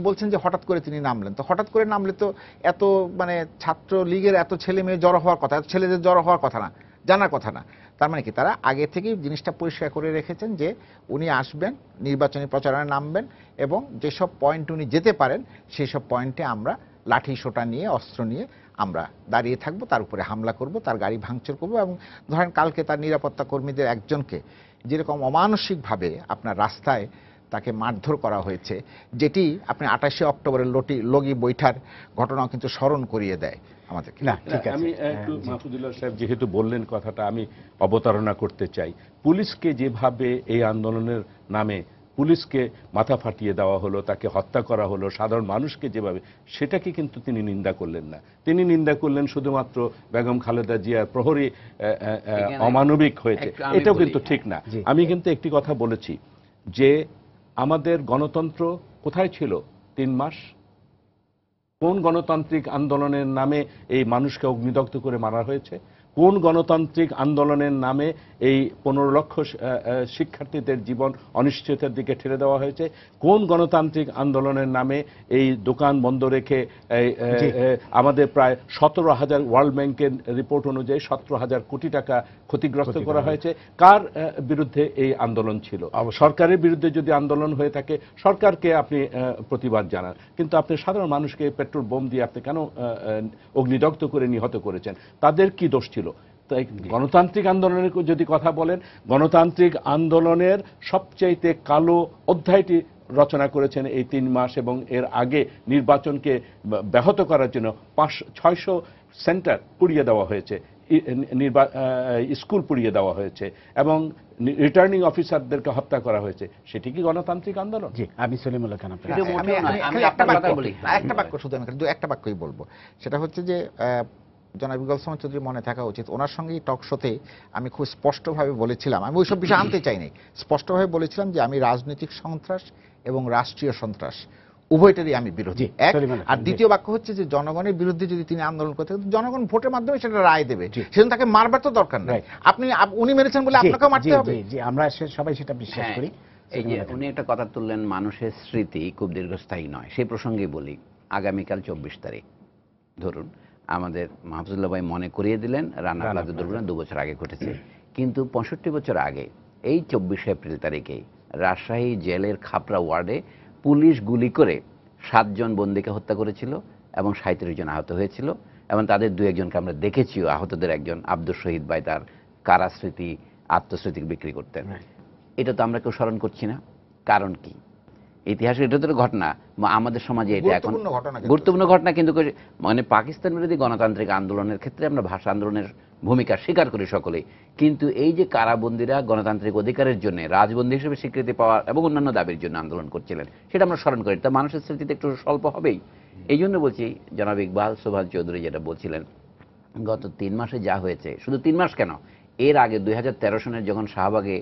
বলছেন যে হঠাৎ করে তিনি নামলেন, তো হঠাৎ করে নামলে তো এত মানে ছাত্র লীগের এত ছেলে মেয়ে জড়ো হওয়ার কথা, এত ছেলেদের জড়ো হওয়ার কথা না, জানার কথা না। তার মানে কি তারা আগে থেকেই জিনিসটা পরিষ্কার করে রেখেছেন যে উনি আসবেন, নির্বাচনী প্রচারণায় নামবেন, এবং যেসব পয়েন্ট উনি যেতে পারেন সেই সব পয়েন্টে আমরা লাঠি সোটা নিয়ে, অস্ত্র নিয়ে আমরা দাঁড়িয়ে থাকবো, তার উপরে হামলা করব, তার গাড়ি ভাঙচুর করব। এবং ধরেন কালকে তার নিরাপত্তা কর্মীদের একজনকে যেরকম অমানসিকভাবে আপনার রাস্তায় তাকে মারধর করা হয়েছে, যেটি আপনি 28শে অক্টোবরের লগি বৈঠার ঘটনাও কিন্তু স্মরণ করিয়ে দেয় আমাদেরকে। না, ঠিক আছে। আমি একটু মাহফুজুল্লাহ সাহেব যেহেতু বললেন কথাটা, আমি অবতারণা করতে চাই। পুলিশকে যেভাবে এই আন্দোলনের নামে পুলিশকে মাথা ফাটিয়ে দেওয়া হলো, তাকে হত্যা করা হলো, সাধারণ মানুষকে যেভাবে, সেটাকে কিন্তু তিনি নিন্দা করলেন না। তিনি নিন্দা করলেন শুধুমাত্র বেগম খালেদা জিয়ার প্রহরী অমানবিক হয়েছে, এটাও কিন্তু ঠিক না। আমি কিন্তু একটি কথা বলেছি যে আমাদের গণতন্ত্র কোথায় ছিল 3 মাস? কোন গণতান্ত্রিক আন্দোলনের নামে এই মানুষকে অগ্নিদগ্ধ করে মারা হয়েছে? কোন গণতান্ত্রিক আন্দোলনের নামে এই 15 লক্ষ শিক্ষার্থীদের জীবন অনিশ্চয়তার দিকে ঠেলে দেওয়া হয়েছে? কোন গণতান্ত্রিক আন্দোলনের নামে এই দোকান বন্ধ রেখে আমাদের প্রায় 17,000, ওয়ার্ল্ড ব্যাংকের রিপোর্ট অনুযায়ী 17,000 কোটি টাকা ক্ষতিগ্রস্ত করা হয়েছে? কার বিরুদ্ধে এই আন্দোলন ছিল? সরকারের বিরুদ্ধে যদি আন্দোলন হয়ে থাকে, সরকারকে আপনি প্রতিবাদ জানান, কিন্তু আপনি সাধারণ মানুষকে পেট্রোল বোম দিয়ে আপনি কেন অগ্নিদগ্ধ করে নিহত করেছেন? তাদের কি দোষ ছিল? তাই গণতান্ত্রিক আন্দোলনের যদি কথা বলেন, গণতান্ত্রিক আন্দোলনের সবচাইতে কালো অধ্যায়টি রচনা করেছেন এই 3 মাস, এবং এর আগে নির্বাচনকে ব্যাহত করার জন্য 600 সেন্টার পুড়িয়ে দেওয়া হয়েছে, স্কুল পুড়িয়ে দেওয়া হয়েছে, এবং রিটার্নিং অফিসারদেরকে হত্যা করা হয়েছে। সেটি কি গণতান্ত্রিক আন্দোলন? জি, আমি সলিমুল্লাহ খান। আমি একটা কথা বলি, একটা বাক্য শুধু, আমি একটা বাক্যই বলবো। সেটা হচ্ছে যে জনাব ইকবাল সামান চৌধুরী মনে থাকা উচিত, ওনার সঙ্গে টক শোতে আমি খুব স্পষ্টভাবে বলেছিলাম, আমি ওইসব বিষয় আনতে চাইনি, স্পষ্টভাবে বলেছিলাম যে আমি রাজনৈতিক সন্ত্রাস এবং রাষ্ট্রীয় সন্ত্রাস উভয়টারই আমি বিরোধী, এক। আর দ্বিতীয় বাক্য হচ্ছে যে জনগণের বিরুদ্ধে যদি তিনি আন্দোলন করতে, জনগণ ভোটের মাধ্যমে সেটা রায় দেবে, সেজন্য তাকে মারবার তো দরকার নেই। উনি মেরেছেন বলে আপনাকেও মারতে হবে? আমরা সবাই সেটা বিশ্বাস করি। এই যে উনি একটা কথা তুললেন, মানুষের স্মৃতি খুব দীর্ঘস্থায়ী নয়, সেই প্রসঙ্গে বলি। আগামীকাল 24 তারিখ, ধরুন আমাদের মাহফুজুল্লাহ ভাই মনে করিয়ে দিলেন রানা প্লাজা দুর্ঘটনা 2 বছর আগে ঘটেছে, কিন্তু 65 বছর আগে এই 24 এপ্রিল তারিখে রাজশাহী জেলের খাপড়া ওয়ার্ডে পুলিশ গুলি করে 7 জন বন্দীকে হত্যা করেছিল এবং 37 জন আহত হয়েছিল, এবং তাদের 2 একজনকে আমরা দেখেছিও। আহতদের একজন আব্দুল শহীদ ভাই তার কারাস্মৃতি আত্মস্মৃতি বিক্রি করতেন। এটা তো আমরা কেউ স্মরণ করছি না, কারণ কি? ইতিহাসের এটা তো ঘটনা, আমাদের সমাজে এটা এখন গুরুত্বপূর্ণ ঘটনা, কিন্তু মানে পাকিস্তান বিরোধী গণতান্ত্রিক আন্দোলনের ক্ষেত্রে আমরা ভাষা আন্দোলনের ভূমিকা স্বীকার করি সকলেই, কিন্তু এই যে কারাবন্দীরা গণতান্ত্রিক অধিকারের জন্য রাজবন্দী হিসেবে স্বীকৃতি পাওয়ার এবং অন্যান্য দাবির জন্য আন্দোলন করছিলেন, সেটা আমরা স্মরণ করি। তা মানুষের স্মৃতিতে একটু স্বল্প হবেই। এই জন্য বলছি, জনাব ইকবাল সোবহান চৌধুরী যেটা বলছিলেন, গত 3 মাসে যা হয়েছে, শুধু 3 মাস কেন, এর আগে 2013 সনের যখন শাহবাগে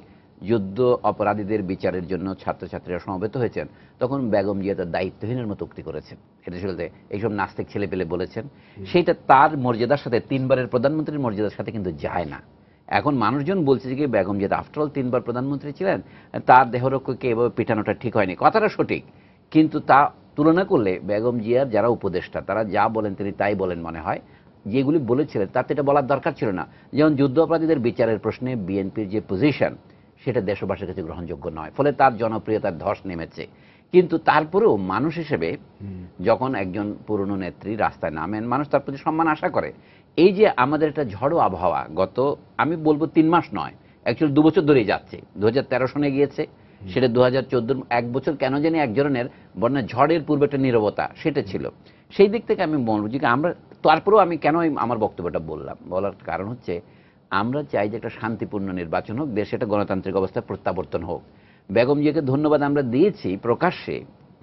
যুদ্ধ অপরাধীদের বিচারের জন্য ছাত্রছাত্রীরা সমবেত হয়েছেন, তখন বেগম জিয়া তার দায়িত্বহীনের মতো উক্তি করেছেন, এটা বলতে এইসব নাস্তিক ছেলে পেলে বলেছেন, সেটা তার মর্যাদার সাথে, 3 বারের প্রধানমন্ত্রীর মর্যাদার সাথে কিন্তু যায় না। এখন মানুষজন বলছে যে বেগম জিয়া আফটারঅল 3 বার প্রধানমন্ত্রী ছিলেন, তার দেহরক্ষীকে এভাবে পিটানোটা ঠিক হয়নি, কথাটা সঠিক, কিন্তু তা তুলনা করলে বেগম জিয়ার যারা উপদেষ্টা তারা যা বলেন তিনি তাই বলেন মনে হয়, যেগুলি বলেছিলেন তাতে এটা বলার দরকার ছিল না। যেমন যুদ্ধ অপরাধীদের বিচারের প্রশ্নে বিএনপির যে পজিশন, সেটা দেশবাসীর কাছে গ্রহণযোগ্য নয়, ফলে তার জনপ্রিয়তার ধস নেমেছে। কিন্তু তারপরেও মানুষ হিসেবে যখন একজন পুরনো নেত্রী রাস্তায় নামেন, মানুষ তার প্রতি সম্মান আশা করে। এই যে আমাদের একটা ঝড়ো আবহাওয়া গত আমি বলবো 3 মাস নয়, অ্যাকচুয়ালি 2 বছর ধরেই যাচ্ছে। 2013 সনে গিয়েছে, সেটা 2014 এক বছর কেন জানি এক ধরনের বন্যা ঝড়ের পূর্বে একটা নীরবতা সেটা ছিল। সেই দিক থেকে আমি বলবো যে আমরা তারপরেও আমি কেন আমার বক্তব্যটা বলার কারণ হচ্ছে আমরা চাই যে একটা শান্তিপূর্ণ নির্বাচন হোক, দেশে একটা গণতান্ত্রিক অবস্থায় প্রত্যাবর্তন হোক। বেগম জিয়াকে ধন্যবাদ আমরা দিয়েছি প্রকাশ্যে,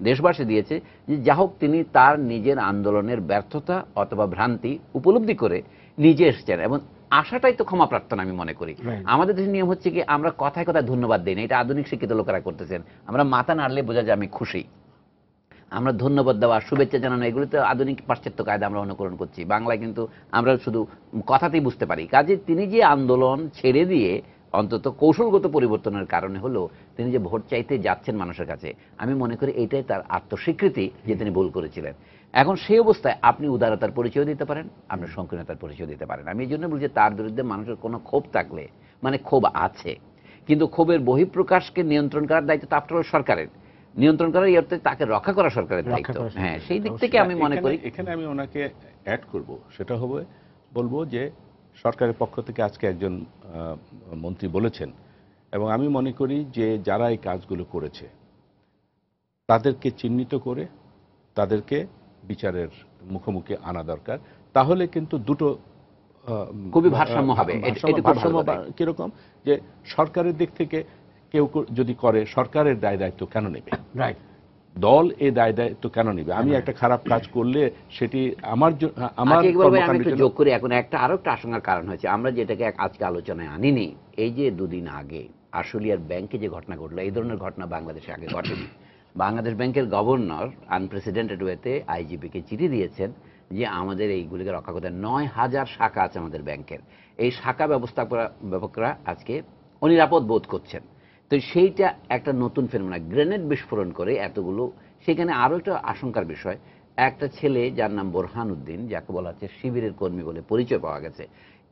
দেশবাসী দিয়েছে যে যা হোক তিনি তার নিজের আন্দোলনের ব্যর্থতা অথবা ভ্রান্তি উপলব্ধি করে নিজে এসেছেন, এবং আশাটাই তো ক্ষমা প্রার্থনা আমি মনে করি। আমাদের দেশের নিয়ম হচ্ছে কি আমরা কথায় কথায় ধন্যবাদ দিই না, এটা আধুনিক শিক্ষিত লোকেরা করতেছেন। আমরা মাথা নাড়লে বোঝা যায় আমি খুশি। আমরা ধন্যবাদ দেওয়া, শুভেচ্ছা জানানো, এগুলো তো আধুনিক পাশ্চাত্য কায়দা আমরা অনুকরণ করছি। বাংলায় কিন্তু আমরা শুধু কথাতেই বুঝতে পারি। কাজে তিনি যে আন্দোলন ছেড়ে দিয়ে অন্তত কৌশলগত পরিবর্তনের কারণে হলো তিনি যে ভোট চাইতে যাচ্ছেন মানুষের কাছে, আমি মনে করি এইটাই তার আত্মস্বীকৃতি যে তিনি ভুল করেছিলেন। এখন সেই অবস্থায় আপনি উদারতার পরিচয় দিতে পারেন, আপনি সংকীর্ণতার পরিচয় দিতে পারেন। আমি এই জন্য বলছি তার বিরুদ্ধে মানুষের কোনো ক্ষোভ থাকলে, মানে ক্ষোভ আছে, কিন্তু ক্ষোভের বহিঃপ্রকাশকে নিয়ন্ত্রণ করার দায়িত্ব তো আফটার অল সরকারের। নিয়ন্ত্রণ করার এই অর্থে তাকে রক্ষা করা সরকারের দায়িত্ব। হ্যাঁ, সেই দিক থেকে আমি মনে করি এখানে আমি ওনাকে অ্যাড করব, সেটা হবে বলবো যে সরকারের পক্ষ থেকে আজকে একজন মন্ত্রী বলেছেন, এবং আমি মনে করি যে যারা এই কাজগুলো করেছে তাদেরকে চিহ্নিত করে তাদেরকে বিচারের মুখোমুখি আনা দরকার। তাহলে কিন্তু দুটো খুবই ভারসাম্য হবে। কিরকম যে সরকারের দিক থেকে কেউ যদি করে, সরকারের দায় দায়িত্ব কেন নেবে? রাইট। দল এই দায় দায়িত্ব কেন নেবে? আমি একটা খারাপ কাজ করলে সেটি আমার আমি একটু যোগ করি, এখন আরো একটা আশঙ্কার কারণ হয়েছে, আমরা যেটাকে আজকে আলোচনায় আনিনি। এই যে 2 দিন আগে আশুলিয়ার ব্যাংকে যে ঘটনা ঘটলো, এই ধরনের ঘটনা বাংলাদেশে আগে ঘটেনি। বাংলাদেশ ব্যাংকের গভর্নর আনপ্রেসিডেন্টেড ওয়েতে আইজিপিকে চিঠি দিয়েছেন যে আমাদের এইগুলিকে রক্ষা করতে 9000 শাখা আছে আমাদের ব্যাংকের, এই শাখা ব্যবস্থাপকরা আজকে অনিরাপদ বোধ করছেন। তো সেইটা একটা নতুন ফেনোমেনা, গ্রেনেড বিস্ফোরণ করে এতগুলো। সেখানে আরও একটা আশঙ্কার বিষয়, একটা ছেলে যার নাম বোরহান উদ্দিন, যাকে বলা হচ্ছে শিবিরের কর্মী বলে পরিচয় পাওয়া গেছে,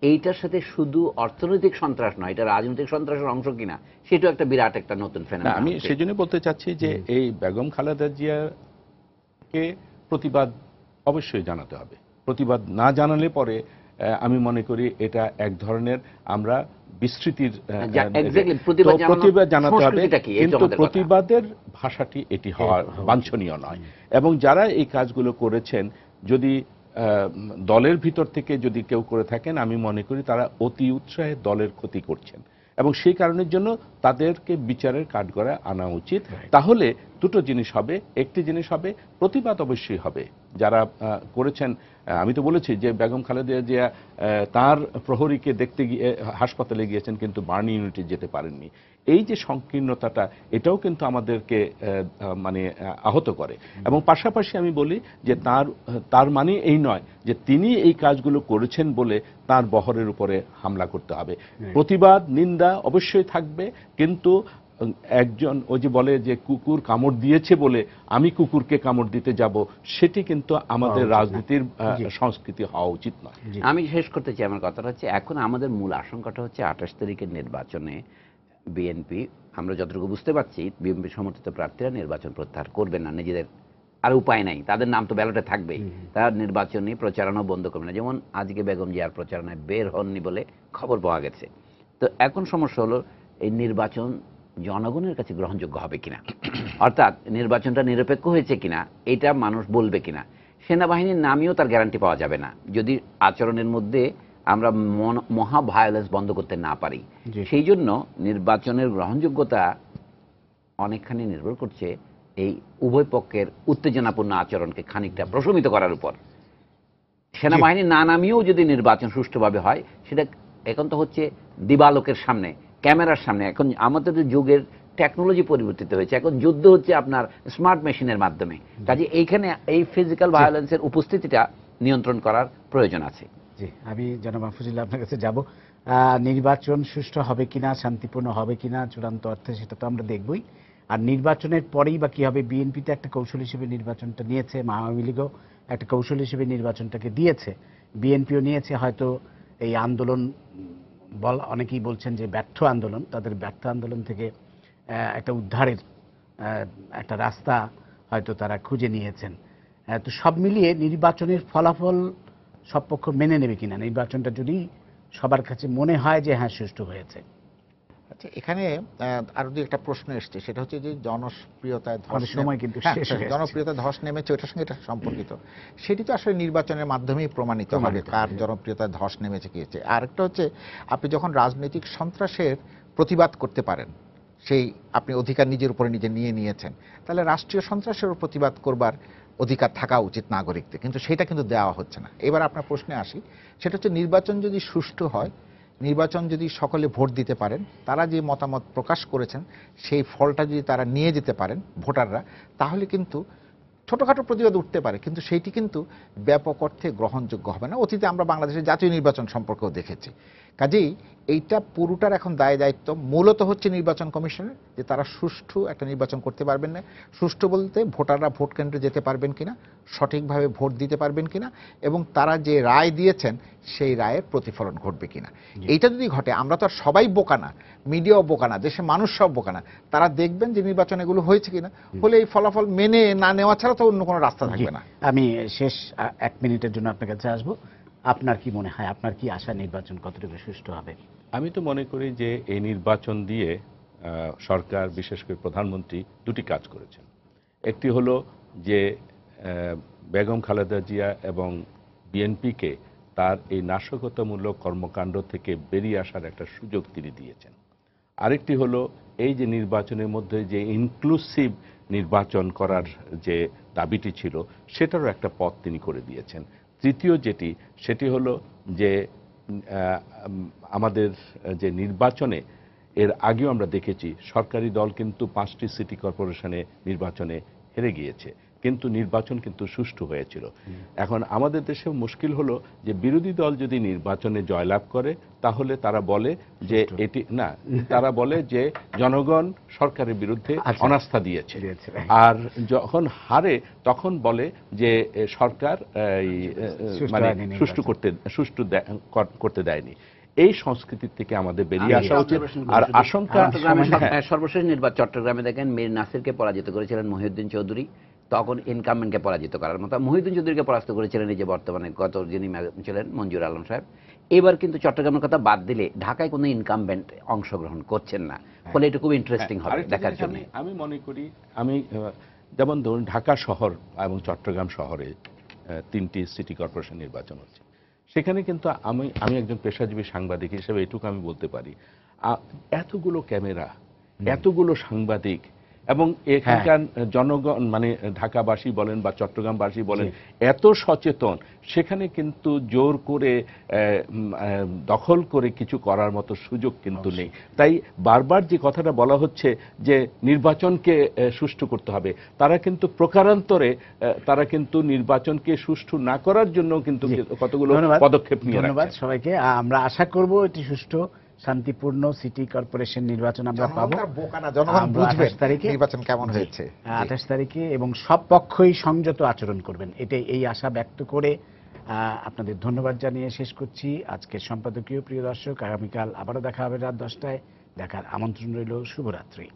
এইটার সাথে শুধু অর্থনৈতিক সন্ত্রাস নয়, এটা রাজনৈতিক সন্ত্রাসের অংশ কিনা সেটাও একটা বিরাট একটা নতুন ফেনোমেনা। আমি সেজন্য বলতে চাচ্ছি যে এই বেগম খালেদা জিয়াকে প্রতিবাদ অবশ্যই জানাতে হবে। প্রতিবাদ না জানালে পরে আমি মনে করি এটা এক ধরনের আমরা বিস্তৃতির প্রতিবাদ জানাতে হবে, কিন্তু প্রতিবাদের ভাষাটি এটি হওয়া বাঞ্ছনীয় নয়। এবং যারা এই কাজগুলো করেছেন, যদি দলের ভিতর থেকে যদি কেউ করে থাকেন, আমি মনে করি তারা অতি উৎসাহে দলের ক্ষতি করছেন, এবং সেই কারণের জন্য তাদেরকে বিচারের কাঠগড়ায় আনা উচিত। তাহলে দুটো জিনিস হবে, একটি জিনিস হবে প্রতিবাদ অবশ্যই হবে যারা করেছেন। আমি তো বলেছি যে বেগম খালেদা জিয়া তার প্রহরীকে দেখতে গিয়ে হাসপাতালে গিয়েছেন, কিন্তু বার্ন ইউনিটে যেতে পারেননি। এই যে সংকীর্ণতাটা, এটাও কিন্তু আমাদেরকে মানে আহত করে। এবং পাশাপাশি আমি বলি যে তার মানে এই নয় যে তিনি এই কাজগুলো করেছেন বলে তার বহরের উপরে হামলা করতে হবে। প্রতিবাদ নিন্দা অবশ্যই থাকবে, কিন্তু একজন ওই যে বলে যে কুকুর কামড় দিয়েছে বলে আমি কুকুরকে কামড় দিতে যাব, সেটি কিন্তু আমাদের রাজনীতির সংস্কৃতি হওয়া উচিত নয়। আমি শেষ করতে চাই আমার কথাটা হচ্ছে, এখন আমাদের মূল আশঙ্কাটা হচ্ছে 28 তারিখের নির্বাচনে বিএনপি, আমরা যতটুকু বুঝতে পারছি বিএনপি সমর্থিত প্রার্থীরা নির্বাচন প্রত্যাহার করবেন না, নিজেদের আর উপায় নাই, তাদের নাম তো ব্যালটে থাকবেই, তারা নির্বাচনী প্রচারণা বন্ধ করবে না। যেমন আজকে বেগম জিয়ার প্রচারণায় বের হননি বলে খবর পাওয়া গেছে। তো এখন সমস্যা হলো এই নির্বাচন জনগণের কাছে গ্রহণযোগ্য হবে কিনা, অর্থাৎ নির্বাচনটা নিরপেক্ষ হয়েছে কিনা এটা মানুষ বলবে কিনা। সেনাবাহিনীর নামেও তার গ্যারান্টি পাওয়া যাবে না যদি আচরণের মধ্যে আমরা মহা ভায়োলেন্স বন্ধ করতে না পারি। সেই জন্য নির্বাচনের গ্রহণযোগ্যতা অনেকখানি নির্ভর করছে এই উভয় পক্ষের উত্তেজনাপূর্ণ আচরণকে খানিকটা প্রশমিত করার উপর। সেনাবাহিনী না নামিয়েও যদি নির্বাচন সুষ্ঠুভাবে হয়, সেটা এখন তো হচ্ছে দিবালোকের সামনে, ক্যামেরার সামনে। এখন আমাদের যুগের টেকনোলজি পরিবর্তিত হয়েছে, এখন যুদ্ধ হচ্ছে আপনার স্মার্ট মেশিনের মাধ্যমে। কাজে এইখানে এই ফিজিক্যাল ভায়োলেন্সের উপস্থিতিটা নিয়ন্ত্রণ করার প্রয়োজন আছে। জি, আমি জনাব মাহফুজুল্লাহ আপনার কাছে যাব। নির্বাচন সুষ্ঠু হবে কিনা, শান্তিপূর্ণ হবে কিনা চূড়ান্ত অর্থে সেটা তো আমরা দেখবই। আর নির্বাচনের পরেই বা কি হবে, বিএনপিতে একটা কৌশল হিসেবে নির্বাচনটা নিয়েছে, আওয়ামী লীগও একটা কৌশল হিসেবে নির্বাচনটাকে দিয়েছে, বিএনপিও নিয়েছে। হয়তো এই আন্দোলন অনেকেই বলছেন যে ব্যর্থ আন্দোলন, তাদের ব্যর্থ আন্দোলন থেকে একটা উদ্ধারের একটা রাস্তা হয়তো তারা খুঁজে নিয়েছেন। তো সব মিলিয়ে নির্বাচনের ফলাফল সব পক্ষ মেনে নেবে কিনা, নির্বাচনটা যদি সবার কাছে মনে হয় যে হ্যাঁ সুষ্ঠু হয়েছে? আচ্ছা, এখানে আরো যে একটা প্রশ্ন এসছে সেটা হচ্ছে যে জনপ্রিয়তায় ধস আমাদের সময় কিন্তু শেষ হয়ে আসছে। জনপ্রিয়তায় ধস নেমেছে, ওটার সঙ্গে এটা সম্পর্কিত। সেটি তো আসলে নির্বাচনের মাধ্যমেই প্রমাণিত হবে কার জনপ্রিয়তায় ধস নেমেছে কি হচ্ছে। আরেকটা হচ্ছে, আপনি যখন রাজনৈতিক সন্ত্রাসের প্রতিবাদ করতে পারেন, সেই আপনি অধিকার নিজের উপরে নিজে নিয়ে নিয়েছেন, তাহলে রাষ্ট্রীয় সন্ত্রাসের প্রতিবাদ করবার অধিকার থাকা উচিত নাগরিকদের, কিন্তু সেটা কিন্তু দেওয়া হচ্ছে না। এবার আপনার প্রশ্নে আসি, সেটা হচ্ছে নির্বাচন যদি সুষ্ঠু হয়, নির্বাচন যদি সকলে ভোট দিতে পারেন, তারা যে মতামত প্রকাশ করেছেন সেই ফলটা যদি তারা নিয়ে যেতে পারেন ভোটাররা, তাহলে কিন্তু ছোটখাটো প্রতিবাদ উঠতে পারে, কিন্তু সেইটি কিন্তু ব্যাপক অর্থে গ্রহণযোগ্য হবে না। অতীতে আমরা বাংলাদেশের জাতীয় নির্বাচন সম্পর্কেও দেখেছি। কাজেই এইটা পুরোটার এখন দায় দায়িত্ব মূলত হচ্ছে নির্বাচন কমিশনের, যে তারা সুষ্ঠু একটা নির্বাচন করতে পারবেন না। সুষ্ঠু বলতে ভোটাররা ভোট কেন্দ্রে যেতে পারবেন কিনা, সঠিকভাবে ভোট দিতে পারবেন কিনা, এবং তারা যে রায় দিয়েছেন সেই রায়ের প্রতিফলন ঘটবে কিনা। এইটা যদি ঘটে, আমরা তো আর সবাই বোকা না, মিডিয়াও বোকা না, দেশের মানুষ সব বোকা না, তারা দেখবেন যে নির্বাচন এগুলো হয়েছে কিনা, হলে এই ফলাফল মেনে না নেওয়া ছাড়া তো অন্য কোনো রাস্তা থাকবে না। আমি শেষ 1 মিনিটের জন্য আপনার কাছে আসবো। আপনার কি মনে হয়, আপনার কি আশা নির্বাচন কতটুকু সুষ্ঠু হবে? আমি তো মনে করি যে এই নির্বাচন দিয়ে সরকার, বিশেষ করে প্রধানমন্ত্রী দুটি কাজ করেছেন। একটি হলো যে বেগম খালেদা জিয়া এবং বিএনপিকে তার এই নাশকতামূলক কর্মকাণ্ড থেকে বেরিয়ে আসার একটা সুযোগ তিনি দিয়েছেন। আরেকটি হলো এই যে নির্বাচনের মধ্যে যে ইনক্লুসিভ নির্বাচন করার যে দাবিটি ছিল সেটারও একটা পথ তিনি করে দিয়েছেন। তৃতীয় যেটি, সেটি হলো যে আমাদের যে নির্বাচনে এর আগেও আমরা দেখেছি সরকারি দল কিন্তু 5টি সিটি কর্পোরেশনে নির্বাচনে হেরে গিয়েছে, কিন্তু নির্বাচন কিন্তু সুষ্ঠু হয়েছিল। এখন আমাদের দেশে মুশকিল হলো যে বিরোধী দল যদি নির্বাচনে জয়লাভ করে তাহলে তারা বলে যে এটি না, তারা বলে যে জনগণ সরকারের বিরুদ্ধে অনাস্থা দিয়েছে, আর যখন হারে তখন বলে যে সরকার মানে সুষ্ঠু করতে দেয়নি। এই সংস্কৃতির থেকে আমাদের বেরিয়ে আসা উচিত। আর আশঙ্কা, সর্বশেষ নির্বাচন চট্টগ্রামে দেখেন মীর নাসিরকে পরাজিত করেছিলেন মহিউদ্দিন চৌধুরী, তখন ইনকামেন্টকে পরাজিত করার মতো। মহিউদ্দিন চৌধুরীকে পরাস্ত করেছিলেন এই যে বর্তমানে গত যিনি ছিলেন মঞ্জুর আলম সাহেব। এবার কিন্তু চট্টগ্রামের কথা বাদ দিলে ঢাকায় কোনো ইনকামেন্ট অংশগ্রহণ করছেন না, ফলে এটা খুব ইন্টারেস্টিং হবে দেখার জন্য। আমি মনে করি, আমি যেমন ধরুন ঢাকা শহর এবং চট্টগ্রাম শহরে 3টি সিটি কর্পোরেশন নির্বাচন হচ্ছে, সেখানে কিন্তু আমি একজন পেশাজীবী সাংবাদিক হিসেবে এটুকু আমি বলতে পারি, এতগুলো ক্যামেরা, এতগুলো সাংবাদিক, এবং এখানকার জনগণ মানে ঢাকাবাসী বলেন বা চট্টগ্রামবাসী বলেন এত সচেতন, সেখানে কিন্তু জোর করে দখল করে কিছু করার মতো সুযোগ কিন্তু নেই। তাই বারবার যে কথাটা বলা হচ্ছে যে নির্বাচনকে সুষ্ঠু করতে হবে, তারা কিন্তু প্রকারান্তরে তারা কিন্তু নির্বাচনকে সুষ্ঠু না করার জন্য কিন্তু কতগুলো পদক্ষেপ নিয়ে রাখছে। ধন্যবাদ সবাইকে। আমরা আশা করব এটি সুষ্ঠু শান্তিপূর্ণ সিটি কর্পোরেশন নির্বাচন আমরা পাবো 28 তারিখে। নির্বাচন কেমন হয়েছে 28 তারিখে, এবং সব পক্ষই সংযত আচরণ করবেন, এটাই এই আশা ব্যক্ত করে আপনাদের ধন্যবাদ জানিয়ে শেষ করছি আজকের সম্পাদকীয়। প্রিয় দর্শক, আগামীকাল আবারও দেখা হবে রাত 10টায়। দেখার আমন্ত্রণ রইল। শুভরাত্রি।